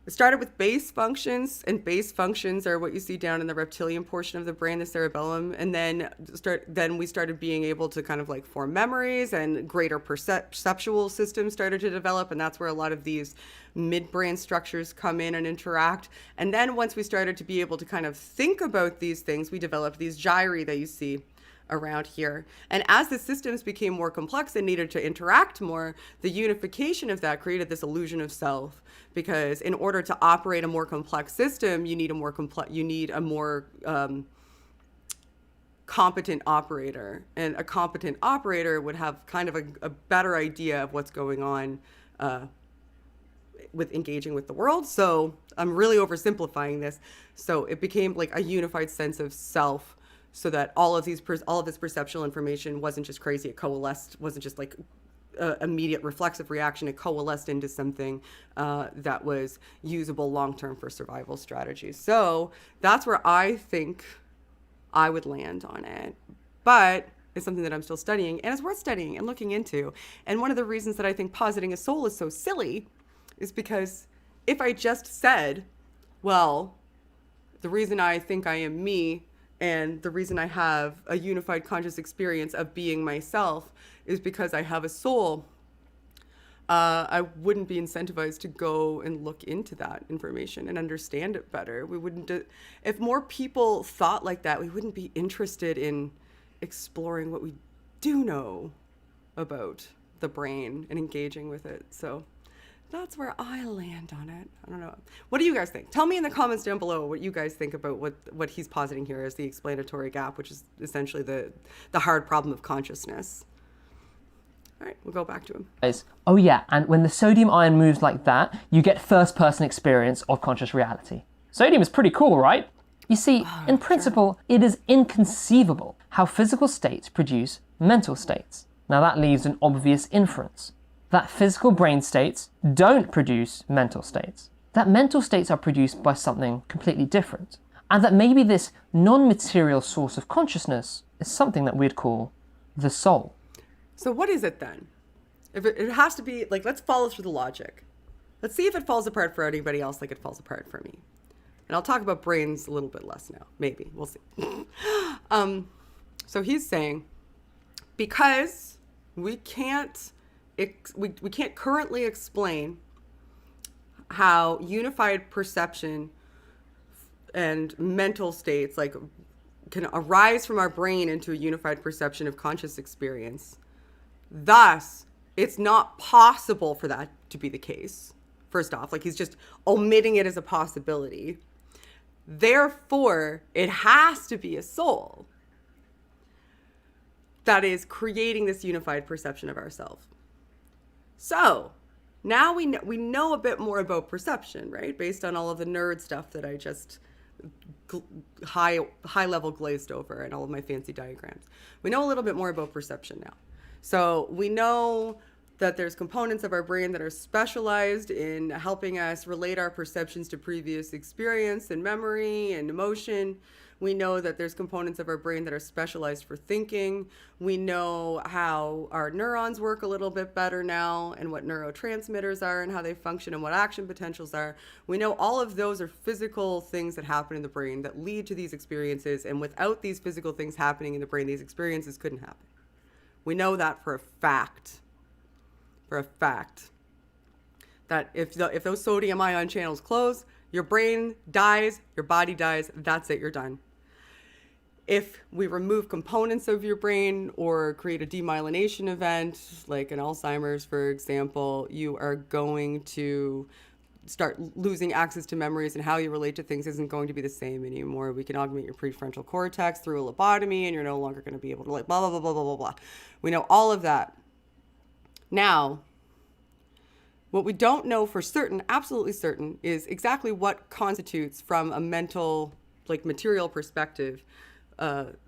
It started with base functions, and base functions are what you see down in the reptilian portion of the brain, the cerebellum. And then we started being able to kind of like form memories, and greater perceptual systems started to develop. And that's where a lot of these midbrain structures come in and interact. And then once we started to be able to kind of think about these things, we developed these gyri that you see around here. And as the systems became more complex and needed to interact more, the unification of that created this illusion of self. Because in order to operate a more complex system, you need a more competent operator, and a competent operator would have kind of a better idea of what's going on with engaging with the world. So I'm really oversimplifying this. So it became like a unified sense of self, so that all of this perceptual information wasn't just crazy. It coalesced, wasn't just like immediate reflexive reaction. It coalesced into something that was usable long-term for survival strategies. So that's where I think I would land on it. But it's something that I'm still studying, and it's worth studying and looking into. And one of the reasons that I think positing a soul is so silly is because if I just said, well, the reason I think I am me and the reason I have a unified conscious experience of being myself is because I have a soul, I wouldn't be incentivized to go and look into that information and understand it better. We wouldn't, if more people thought like that, we wouldn't be interested in exploring what we do know about the brain and engaging with it. So that's where I land on it. I don't know. What do you guys think? Tell me in the comments down below what you guys think about what he's positing here as the explanatory gap, which is essentially the hard problem of consciousness. All right, we'll go back to him. Oh yeah, and when the sodium ion moves like that, you get first-person experience of conscious reality. Sodium is pretty cool, right? You see, in principle, it is inconceivable how physical states produce mental states. Now that leaves an obvious inference, that physical brain states don't produce mental states, that mental states are produced by something completely different, and that maybe this non-material source of consciousness is something that we'd call the soul. So what is it then? If it has to be, like, let's follow through the logic. Let's see if it falls apart for anybody else like it falls apart for me. And I'll talk about brains a little bit less now. Maybe. We'll see. So he's saying, because we can't currently explain how unified perception and mental states like can arise from our brain into a unified perception of conscious experience. Thus, it's not possible for that to be the case. First off, like, he's just omitting it as a possibility. Therefore, it has to be a soul that is creating this unified perception of ourselves. So now we know a bit more about perception, right? Based on all of the nerd stuff that I just high level glazed over and all of my fancy diagrams. We know a little bit more about perception now. So we know that there's components of our brain that are specialized in helping us relate our perceptions to previous experience and memory and emotion. We know that there's components of our brain that are specialized for thinking. We know how our neurons work a little bit better now, and what neurotransmitters are and how they function and what action potentials are. We know all of those are physical things that happen in the brain that lead to these experiences, and without these physical things happening in the brain, these experiences couldn't happen. We know that for a fact. For a fact. That if those sodium ion channels close, your brain dies, your body dies, that's it, you're done. If we remove components of your brain or create a demyelination event, like in Alzheimer's, for example, you are going to start losing access to memories, and how you relate to things isn't going to be the same anymore. We can augment your prefrontal cortex through a lobotomy, and you're no longer going to be able to, like, blah, blah, blah, blah, blah, blah, blah. We know all of that. Now, what we don't know for certain, absolutely certain, is exactly what constitutes, from a mental, like, material perspective,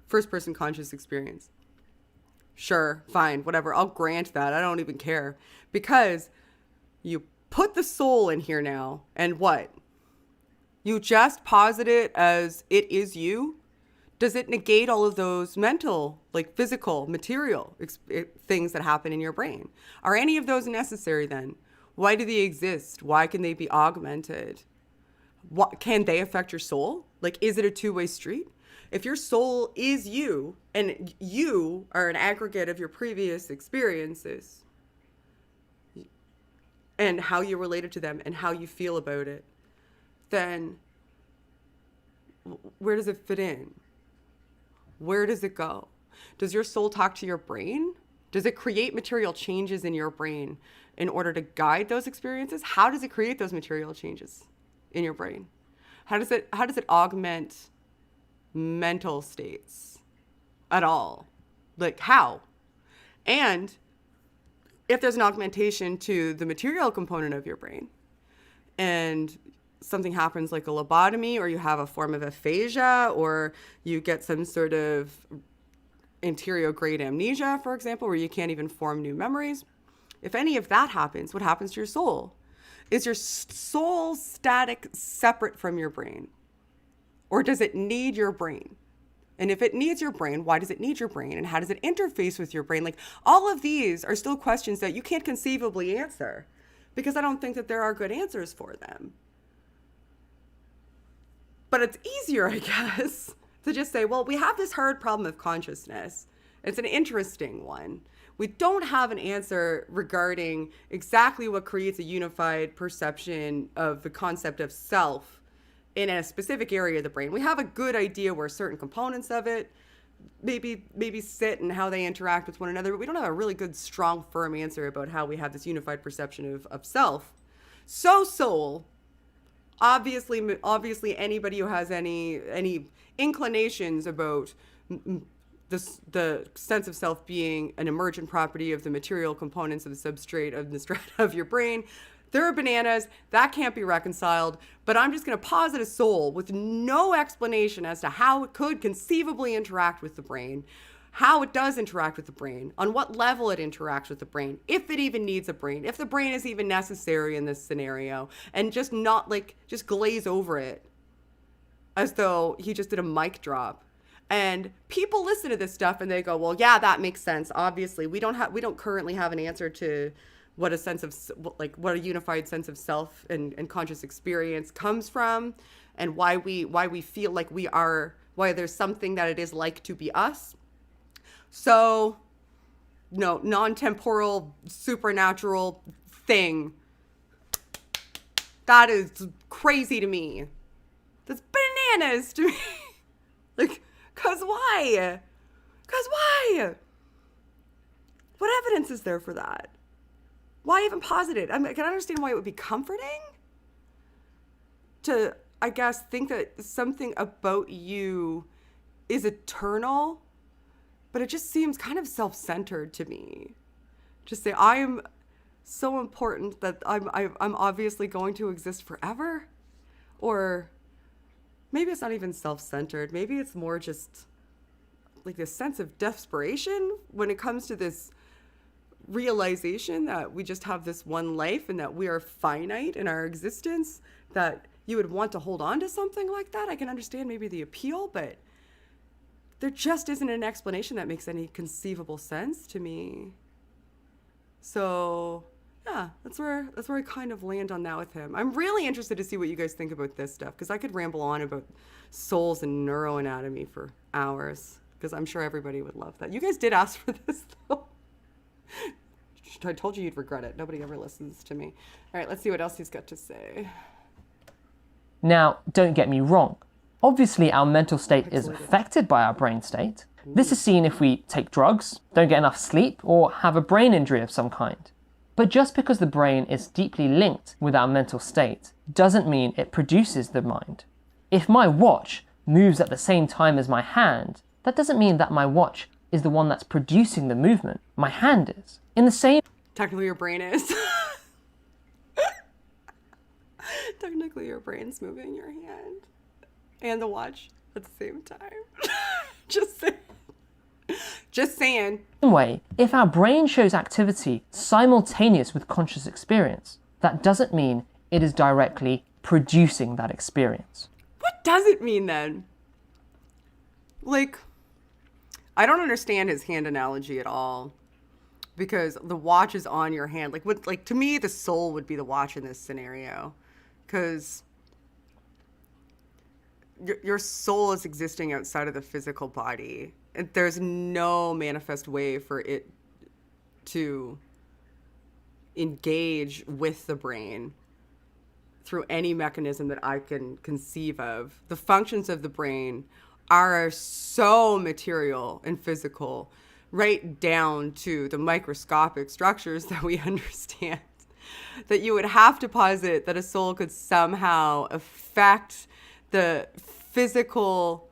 first-person conscious experience. Sure, fine, whatever, I'll grant that. I don't even care. Because you put the soul in here now, and what? You just posit it as it is you? Does it negate all of those mental, like physical, material things that happen in your brain? Are any of those necessary then? Why do they exist? Why can they be augmented? What can they affect your soul? Like, is it a two-way street? If your soul is you and you are an aggregate of your previous experiences and how you related to them and how you feel about it, then where does it fit in? Where does it go? Does your soul talk to your brain? Does it create material changes in your brain in order to guide those experiences? How does it create those material changes in your brain? How does it augment mental states at all? Like, how? And if there's an augmentation to the material component of your brain and something happens like a lobotomy, or you have a form of aphasia, or you get some sort of anterior grade amnesia, for example, where you can't even form new memories. If any of that happens, what happens to your soul? Is your soul static, separate from your brain? Or does it need your brain? And if it needs your brain, why does it need your brain? And how does it interface with your brain? Like, all of these are still questions that you can't conceivably answer, because I don't think that there are good answers for them. But it's easier, I guess, to just say, well, we have this hard problem of consciousness. It's an interesting one. We don't have an answer regarding exactly what creates a unified perception of the concept of self in a specific area of the brain. We have a good idea where certain components of it maybe sit and how they interact with one another, but we don't have a really good, strong, firm answer about how we have this unified perception of self. So soul, obviously anybody who has any inclinations about the sense of self being an emergent property of the material components of the substrate of the strata of your brain, they're bananas. That can't be reconciled. But I'm just going to posit a soul with no explanation as to how it could conceivably interact with the brain, how it does interact with the brain, on what level it interacts with the brain, if it even needs a brain, if the brain is even necessary in this scenario, and just not just glaze over it as though he just did a mic drop. And people listen to this stuff and they go, well, yeah, that makes sense. Obviously, we don't currently have an answer to what a unified sense of self and conscious experience comes from, and why we feel like why there's something that it is like to be us. So, no, non-temporal, supernatural thing. That is crazy to me. That's bananas to me. Like, cause why? What evidence is there for that? Why even posit it? I mean, I can understand why it would be comforting to, I guess, think that something about you is eternal, but it just seems kind of self-centered to me. Just say, I am so important that I'm obviously going to exist forever. Or maybe it's not even self-centered. Maybe it's more just like this sense of desperation when it comes to this realization that we just have this one life and that we are finite in our existence, that you would want to hold on to something like that. I can understand maybe the appeal, but there just isn't an explanation that makes any conceivable sense to me. So yeah, that's where I kind of land on that with him. I'm really interested to see what you guys think about this stuff, because I could ramble on about souls and neuroanatomy for hours, because I'm sure everybody would love that. You guys did ask for this though. I told you you'd regret it. Nobody ever listens to me. All right, let's see what else he's got to say. Now, don't get me wrong. Obviously, our mental state is affected by our brain state. This is seen if we take drugs, don't get enough sleep, or have a brain injury of some kind. But just because the brain is deeply linked with our mental state doesn't mean it produces the mind. If my watch moves at the same time as my hand, that doesn't mean that my watch is the one that's producing the movement. My hand is. In the same... Technically, your brain is. Technically, your brain's moving your hand and the watch at the same time. Just saying. Way, if our brain shows activity simultaneous with conscious experience, that doesn't mean it is directly producing that experience. What does it mean then? like, I don't understand his hand analogy at all, because the watch is on your hand. Like, what, like, to me, the soul would be the watch in this scenario, because your soul is existing outside of the physical body, and there's no manifest way for it to engage with the brain through any mechanism that I can conceive of. The functions of the brain are so material and physical, right down to the microscopic structures that we understand, that you would have to posit that a soul could somehow affect the physical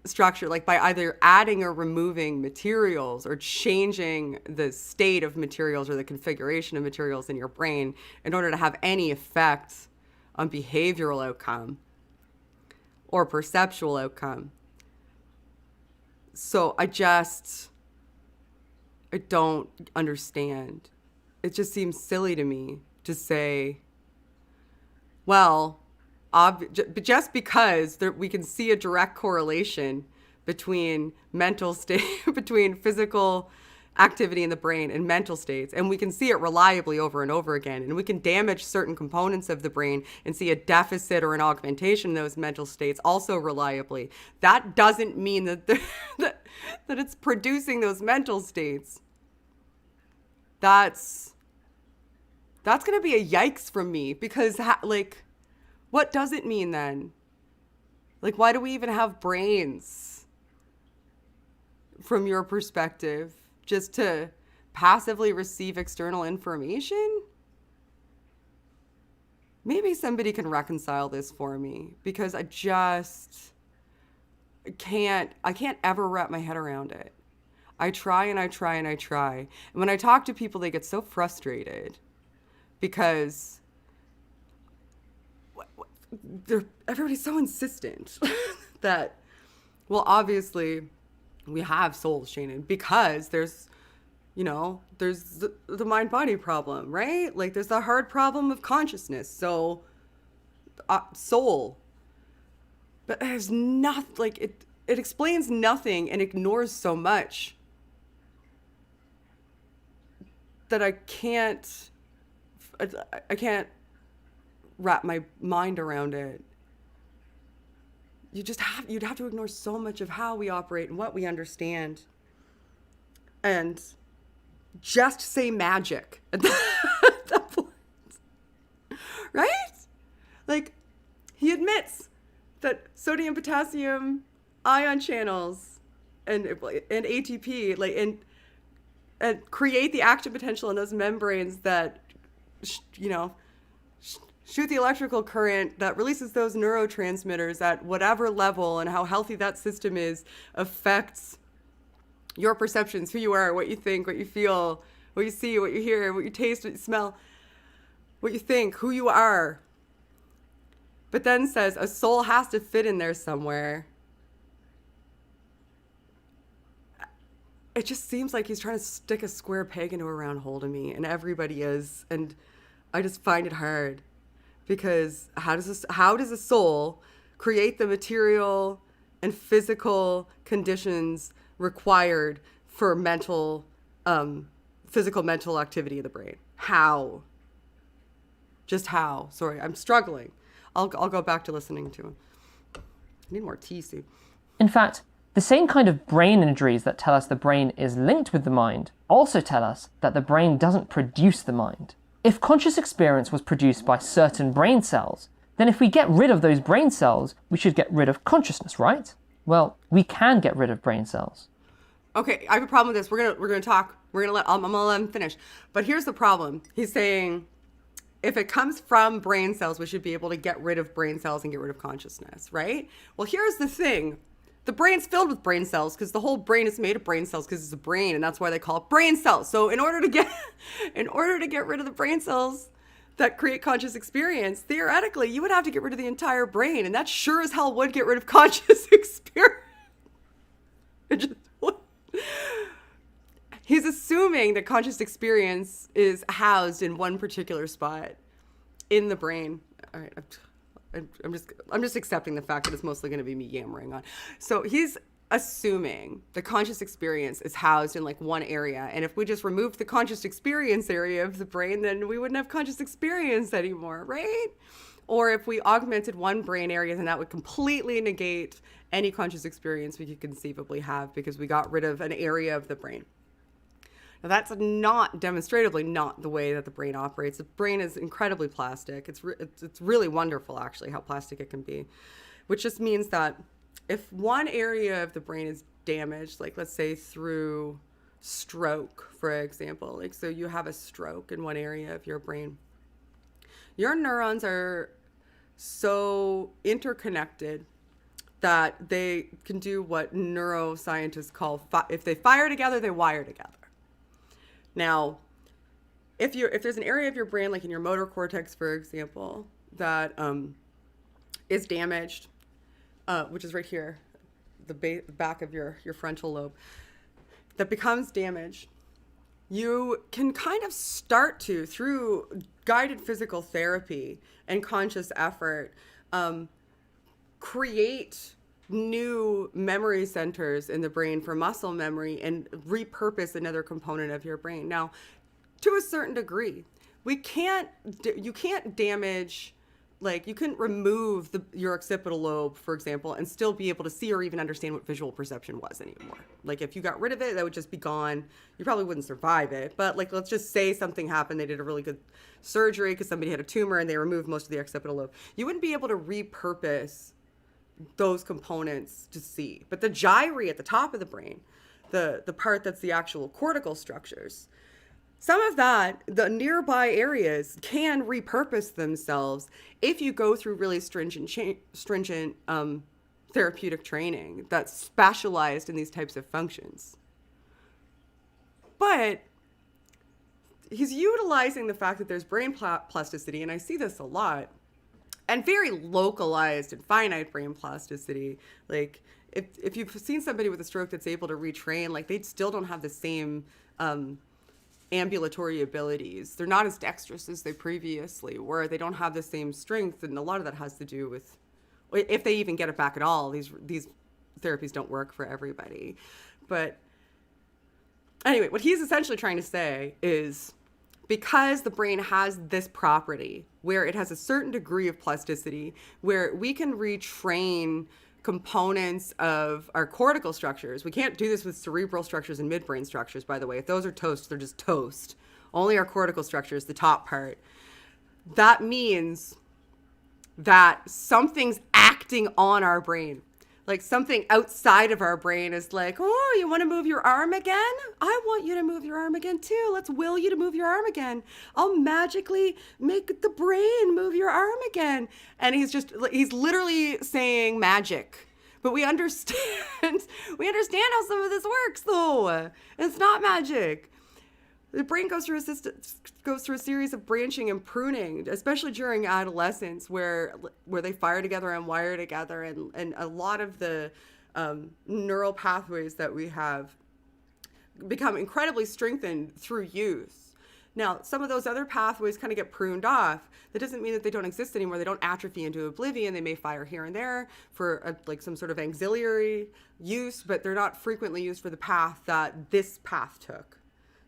structure, like by either adding or removing materials or changing the state of materials or the configuration of materials in your brain in order to have any effect on behavioral outcome or perceptual outcome. So I don't understand. It just seems silly to me to say, well, just because we can see a direct correlation between mental state, between physical activity in the brain and mental states, and we can see it reliably over and over again, and we can damage certain components of the brain and see a deficit or an augmentation in those mental states also reliably. That doesn't mean that that it's producing those mental states. That's going to be a yikes from me, because like, what does it mean then? Like, why do we even have brains from your perspective? Just to passively receive external information? Maybe somebody can reconcile this for me, because I can't ever wrap my head around it. I try and I try and I try. And when I talk to people, they get so frustrated because everybody's so insistent that, well, obviously we have souls, Shannon, because there's the mind-body problem, right? Like, there's the hard problem of consciousness. So soul, but it has nothing, like, it explains nothing and ignores so much that I can't wrap my mind around it. You'd have to ignore so much of how we operate and what we understand, and just say magic at that point, right? Like, he admits that sodium potassium ion channels and ATP, like, and create the action potential in those membranes that shoot the electrical current that releases those neurotransmitters at whatever level, and how healthy that system is affects your perceptions, who you are, what you think, what you feel, what you see, what you hear, what you taste, what you smell, what you think, who you are. But then says a soul has to fit in there somewhere. It just seems like he's trying to stick a square peg into a round hole to me, and everybody is, and I just find it hard. Because how does a soul create the material and physical conditions required for physical mental activity of the brain? How? Just how? Sorry, I'm struggling. I'll go back to listening to him. I need more tea, Sue. In fact, the same kind of brain injuries that tell us the brain is linked with the mind also tell us that the brain doesn't produce the mind. If conscious experience was produced by certain brain cells, then if we get rid of those brain cells, we should get rid of consciousness, right? Well, we can get rid of brain cells. Okay, I have a problem with this. We're gonna talk. I'm gonna let him finish. But here's the problem. He's saying, if it comes from brain cells, we should be able to get rid of brain cells and get rid of consciousness, right? Well, here's the thing. The brain's filled with brain cells because the whole brain is made of brain cells because it's a brain, and that's why they call it brain cells. So in order to get rid of the brain cells that create conscious experience, theoretically, you would have to get rid of the entire brain, and that sure as hell would get rid of conscious experience. He's assuming that conscious experience is housed in one particular spot in the brain. All right, I'm just accepting the fact that it's mostly going to be me yammering on. So he's assuming the conscious experience is housed in like one area. And if we just removed the conscious experience area of the brain, then we wouldn't have conscious experience anymore, right? Or if we augmented one brain area, then that would completely negate any conscious experience we could conceivably have because we got rid of an area of the brain. Now, that's demonstratively not the way that the brain operates. The brain is incredibly plastic. It's really wonderful, actually, how plastic it can be, which just means that if one area of the brain is damaged, like let's say through stroke, for example, like so you have a stroke in one area of your brain, your neurons are so interconnected that they can do what neuroscientists call, if they fire together, they wire together. Now, if there's an area of your brain, like in your motor cortex, for example, that is damaged, which is right here, the back of your frontal lobe, that becomes damaged, you can kind of start to, through guided physical therapy and conscious effort, create new memory centers in the brain for muscle memory and repurpose another component of your brain. Now, to a certain degree, you can't damage, like you couldn't remove your occipital lobe, for example, and still be able to see or even understand what visual perception was anymore. Like if you got rid of it, that would just be gone. You probably wouldn't survive it. But like, let's just say something happened. They did a really good surgery because somebody had a tumor and they removed most of the occipital lobe. You wouldn't be able to repurpose those components to see. But the gyri at the top of the brain, the part that's the actual cortical structures, some of that, the nearby areas can repurpose themselves if you go through really stringent therapeutic training that's specialized in these types of functions. But he's utilizing the fact that there's brain plasticity, and I see this a lot, and very localized and finite brain plasticity. Like if you've seen somebody with a stroke that's able to retrain, like they still don't have the same ambulatory abilities. They're not as dexterous as they previously were. They don't have the same strength, and a lot of that has to do with if they even get it back at all. These therapies don't work for everybody. But anyway, what he's essentially trying to say is, because the brain has this property where it has a certain degree of plasticity, where we can retrain components of our cortical structures. We can't do this with cerebral structures and midbrain structures, by the way. If those are toast, they're just toast. Only our cortical structures, the top part. That means that something's acting on our brain. Like something outside of our brain is like, oh, you want to move your arm again? I want you to move your arm again too. Let's will you to move your arm again. I'll magically make the brain move your arm again. And he's literally saying magic. But we understand how some of this works though. It's not magic. The brain goes through a series of branching and pruning, especially during adolescence, where they fire together and wire together, and a lot of the neural pathways that we have become incredibly strengthened through use. Now, some of those other pathways kind of get pruned off. That doesn't mean that they don't exist anymore. They don't atrophy into oblivion. They may fire here and there for like some sort of auxiliary use, but they're not frequently used for the path that this path took.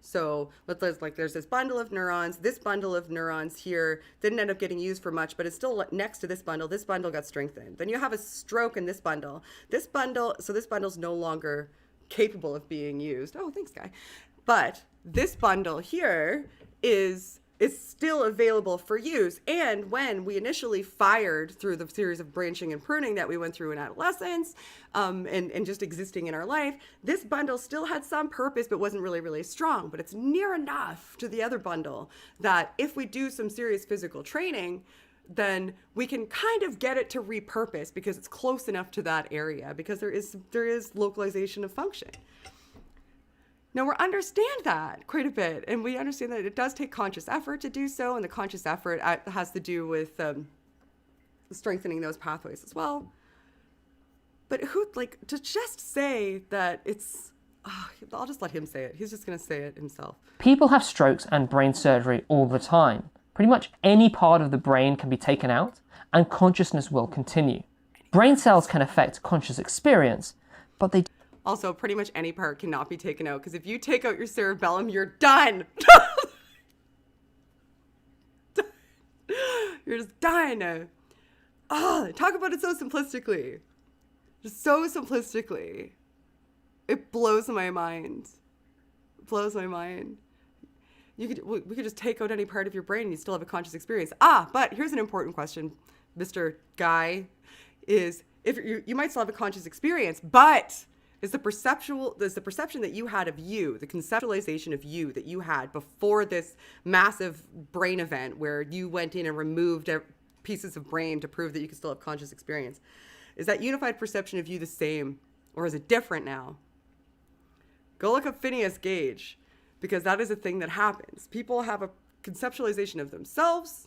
So there's this bundle of neurons. This bundle of neurons here didn't end up getting used for much, but it's still next to this bundle. This bundle got strengthened. Then you have a stroke in this bundle. So this bundle's no longer capable of being used. Oh, thanks, Guy. But this bundle here is still available for use. And when we initially fired through the series of branching and pruning that we went through in adolescence, and just existing in our life, this bundle still had some purpose, but wasn't really, really strong. But it's near enough to the other bundle that if we do some serious physical training, then we can kind of get it to repurpose because it's close enough to that area, because there is localization of function. Now, we understand that quite a bit, and we understand that it does take conscious effort to do so, and the conscious effort has to do with strengthening those pathways as well. But to just say that it's, I'll just let him say it. He's just going to say it himself. People have strokes and brain surgery all the time. Pretty much any part of the brain can be taken out, and consciousness will continue. Brain cells can affect conscious experience, but they Also, pretty much any part cannot be taken out, because if you take out your cerebellum, you're done. You're just done. Talk about it so simplistically. Just so simplistically. It blows my mind. It blows my mind. We could just take out any part of your brain and you still have a conscious experience. But here's an important question, Mr. Guy, is if you might still have a conscious experience, but is the perception that you had of you, the conceptualization of you that you had before this massive brain event where you went in and removed pieces of brain to prove that you could still have conscious experience, is that unified perception of you the same, or is it different now? Go look up Phineas Gage, because that is a thing that happens. People have a conceptualization of themselves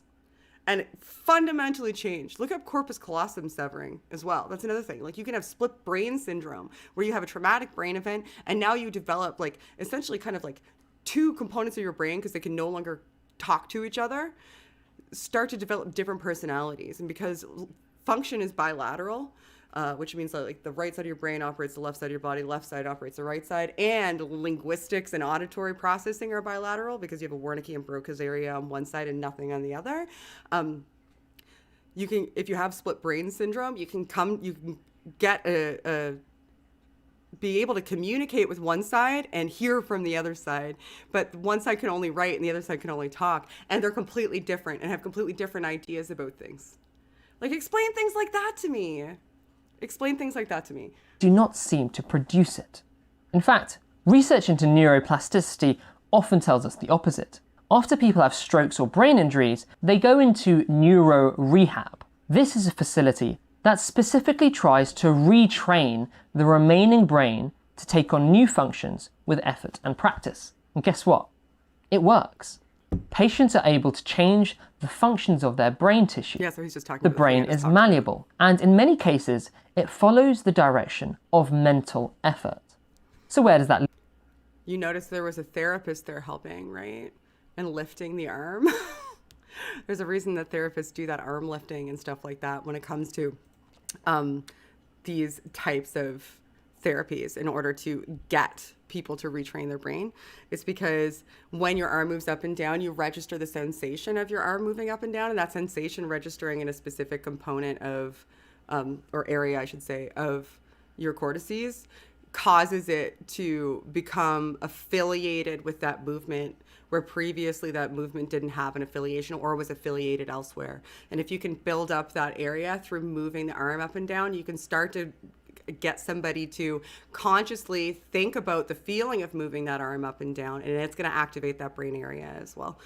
and it fundamentally changed. Look up corpus callosum severing as well. That's another thing. Like, you can have split brain syndrome where you have a traumatic brain event and now you develop like essentially kind of like two components of your brain, because they can no longer talk to each other, start to develop different personalities. And because function is bilateral, which means that like the right side of your brain operates the left side of your body, left side operates the right side, and linguistics and auditory processing are bilateral because you have a Wernicke and Broca's area on one side and nothing on the other. You can, if you have split brain syndrome, you can get be able to communicate with one side and hear from the other side, but one side can only write and the other side can only talk, and they're completely different and have completely different ideas about things. Like, explain things like that to me. Explain things like that to me. Do not seem to produce it. In fact, research into neuroplasticity often tells us the opposite. After people have strokes or brain injuries, they go into neuro rehab. This is a facility that specifically tries to retrain the remaining brain to take on new functions with effort and practice. And guess what? It works. Patients are able to change the functions of their brain tissue. Yeah, so he's just talking the about brain is malleable, and in many cases, it follows the direction of mental effort. So where does that lead? You notice there was a therapist there helping, right? And lifting the arm. There's a reason that therapists do that arm lifting and stuff like that when it comes to these types of therapies in order to get people to retrain their brain. It's because when your arm moves up and down, you register the sensation of your arm moving up and down, and that sensation registering in a specific component of, or area, I should say, of your cortices causes it to become affiliated with that movement, where previously that movement didn't have an affiliation or was affiliated elsewhere. And if you can build up that area through moving the arm up and down, you can start to get somebody to consciously think about the feeling of moving that arm up and down, and it's going to activate that brain area as well.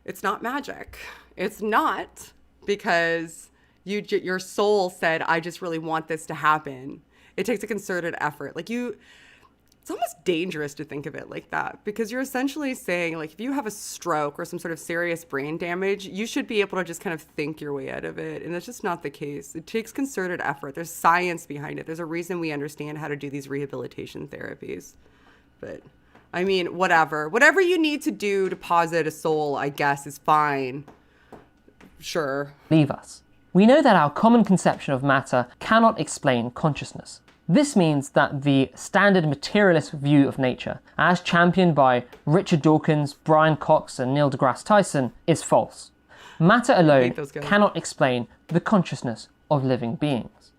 It's not magic. It's not because your soul said, I just really want this to happen. It takes a concerted effort. It's almost dangerous to think of it like that, because you're essentially saying, like, if you have a stroke or some sort of serious brain damage, you should be able to just kind of think your way out of it. And that's just not the case. It takes concerted effort. There's science behind it. There's a reason we understand how to do these rehabilitation therapies. But I mean, whatever you need to do to posit a soul, I guess, is fine. Sure. Leave us. We know that our common conception of matter cannot explain consciousness. This means that the standard materialist view of nature, as championed by Richard Dawkins, Brian Cox, and Neil deGrasse Tyson, is false. Matter alone cannot explain the consciousness of living beings.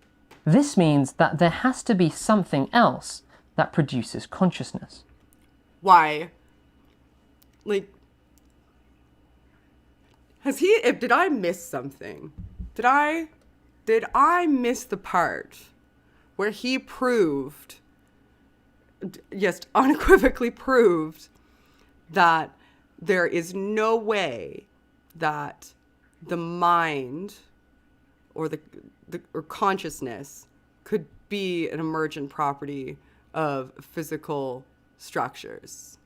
This means that there has to be something else that produces consciousness. Why? Did I miss something? Did I miss the part where he proved, just unequivocally proved, that there is no way that the mind or or consciousness could be an emergent property of physical structures?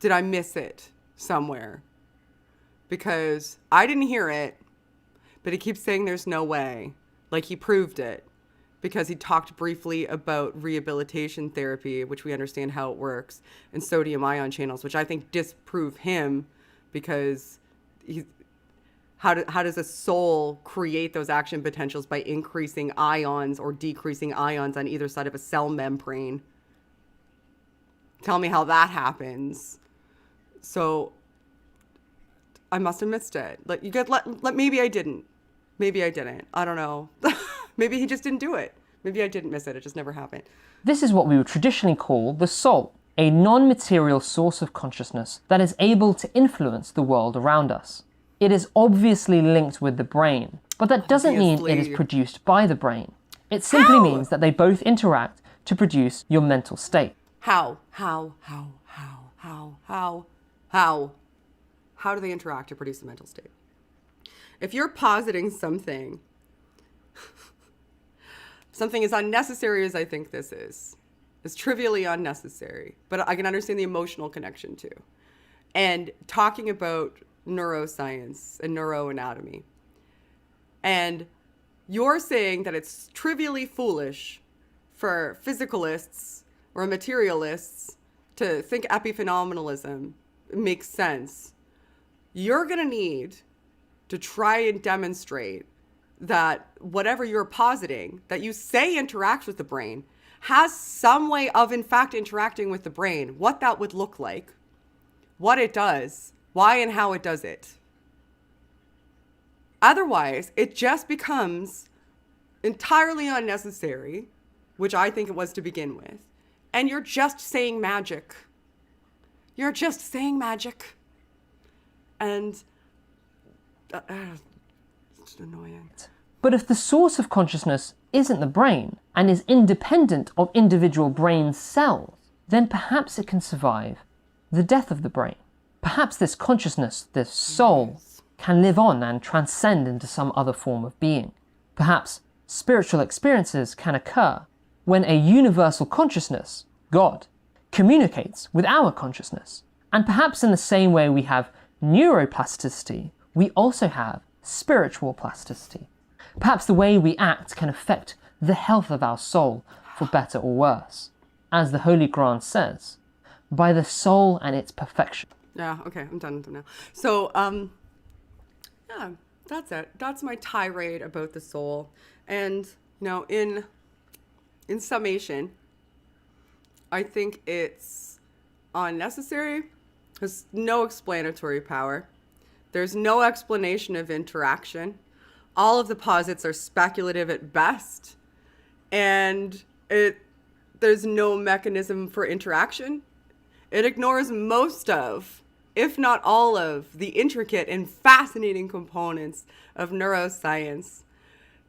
Did I miss it somewhere? Because I didn't hear it, but he keeps saying there's no way. Like, he proved it, because he talked briefly about rehabilitation therapy, which we understand how it works, and sodium ion channels, which I think disprove him, because how does a soul create those action potentials by increasing ions or decreasing ions on either side of a cell membrane? Tell me how that happens. So I must have missed it. Like you get maybe I didn't. Maybe I didn't. I don't know. Maybe he just didn't do it. Maybe I didn't miss it. It just never happened. This is what we would traditionally call the soul, a non-material source of consciousness that is able to influence the world around us. It is obviously linked with the brain, but that doesn't mean it is produced by the brain. It simply means that they both interact to produce your mental state. How do they interact to produce a mental state? If you're positing something as unnecessary as I think this is trivially unnecessary, but I can understand the emotional connection too. And talking about neuroscience and neuroanatomy. And you're saying that it's trivially foolish for physicalists or materialists to think epiphenomenalism makes sense. You're going to need to try and demonstrate that whatever you're positing, that you say interacts with the brain, has some way of, in fact, interacting with the brain, what that would look like, what it does, why and how it does it. Otherwise, it just becomes entirely unnecessary, which I think it was to begin with, and you're just saying magic. You're just saying magic. And it's annoying. But if the source of consciousness isn't the brain and is independent of individual brain cells, then perhaps it can survive the death of the brain. Perhaps this consciousness, this soul, can live on and transcend into some other form of being. Perhaps spiritual experiences can occur when a universal consciousness, God, communicates with our consciousness. And perhaps in the same way we have neuroplasticity, we also have spiritual plasticity. Perhaps the way we act can affect the health of our soul for better or worse. As the Holy Quran says, by the soul and its perfection. Yeah, okay, I'm done with them now. So, yeah, that's it. That's my tirade about the soul. And, you know, in summation, I think it's unnecessary. There's no explanatory power. There's no explanation of interaction. All of the posits are speculative at best. And there's no mechanism for interaction. It ignores most of, if not all of, the intricate and fascinating components of neuroscience,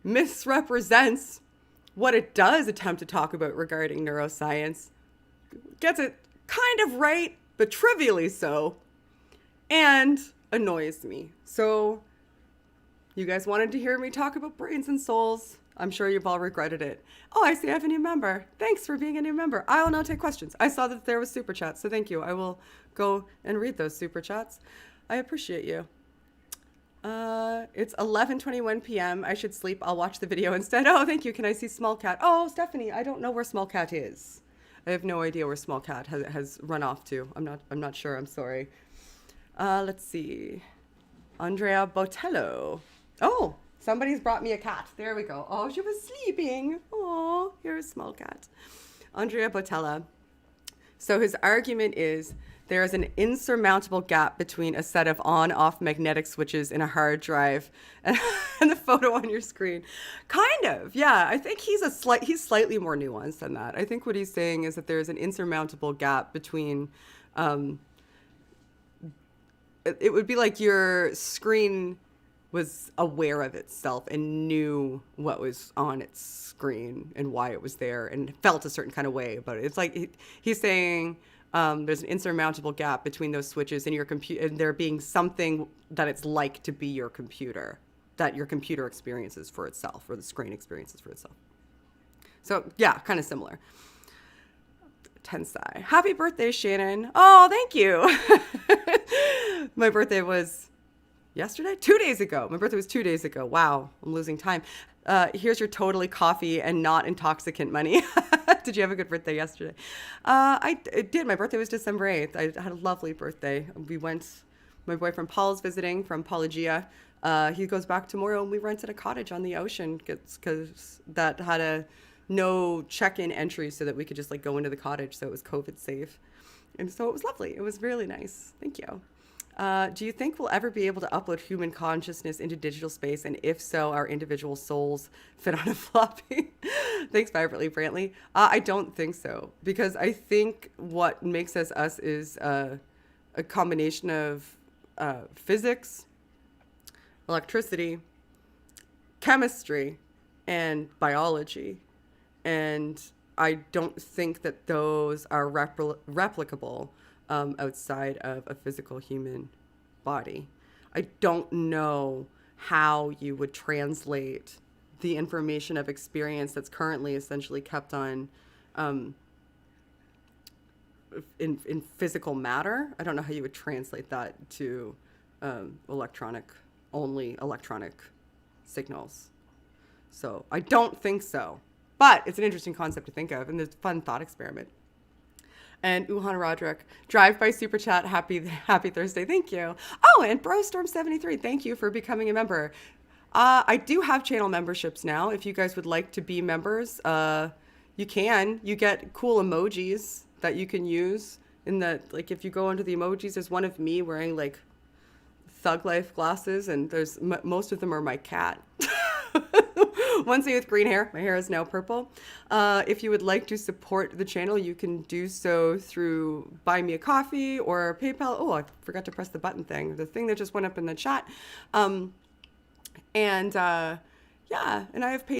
misrepresents what it does attempt to talk about regarding neuroscience, gets it kind of right, but trivially so, and annoys me. So, you guys wanted to hear me talk about brains and souls. I'm sure you've all regretted it. Oh, I see I have a new member. Thanks for being a new member. I will now take questions. I saw that there was super chats, so thank you. I will go and read those super chats. I appreciate you. It's 11:21 p.m. I should sleep. I'll watch the video instead. Oh, thank you. Can I see Small Cat? Oh, Stephanie, I don't know where Small Cat is. I have no idea where Small Cat has run off to. I'm not sure. I'm sorry. Let's see. Andrea Botello. Oh, somebody's brought me a cat. There we go. Oh, she was sleeping. Oh, here's Small Cat. Andrea Botella. So his argument is there is an insurmountable gap between a set of on-off magnetic switches in a hard drive and the photo on your screen. Kind of, yeah. I think he's slightly more nuanced than that. I think what he's saying is that there is an insurmountable gap between it would be like your screen was aware of itself and knew what was on its screen and why it was there and felt a certain kind of way about it. It's like he's saying there's an insurmountable gap between those switches and your computer, and there being something that it's like to be your computer, that your computer experiences for itself, or the screen experiences for itself. So yeah, kind of similar. Tensai. Happy birthday, Shannon. Oh, thank you. My birthday was yesterday? 2 days ago. My birthday was 2 days ago. Wow, I'm losing time. Here's your totally coffee and not intoxicant money. Did you have a good birthday yesterday? I did. My birthday was December 8th. I had a lovely birthday. My boyfriend Paul's visiting from Paulogia. He goes back tomorrow, and we rented a cottage on the ocean because that had a no check-in entry so that we could just like go into the cottage, so it was COVID safe. And so it was lovely. It was really nice. Thank you. Do you think we'll ever be able to upload human consciousness into digital space? And if so, our individual souls fit on a floppy? Thanks, Vibrantly Brantley. I don't think so, because I think what makes us us is a combination of physics, electricity, chemistry, and biology. And I don't think that those are replicable outside of a physical human body. I don't know how you would translate the information of experience that's currently essentially kept on in physical matter. I don't know how you would translate that to electronic signals. So I don't think so. But it's an interesting concept to think of, and it's a fun thought experiment. And Uhan Roderick, drive by super chat, happy Thursday, thank you. Oh, and Brostorm73, thank you for becoming a member. I do have channel memberships now. If you guys would like to be members, you can. You get cool emojis that you can use. In the like, if you go into the emojis, there's one of me wearing like Thug Life glasses, and there's most of them are my cat. One's me with green hair. My hair is now purple. If you would like to support the channel, you can do so through Buy Me a Coffee or PayPal. Oh, I forgot to press the button thing. The thing that just went up in the chat. Yeah, and I have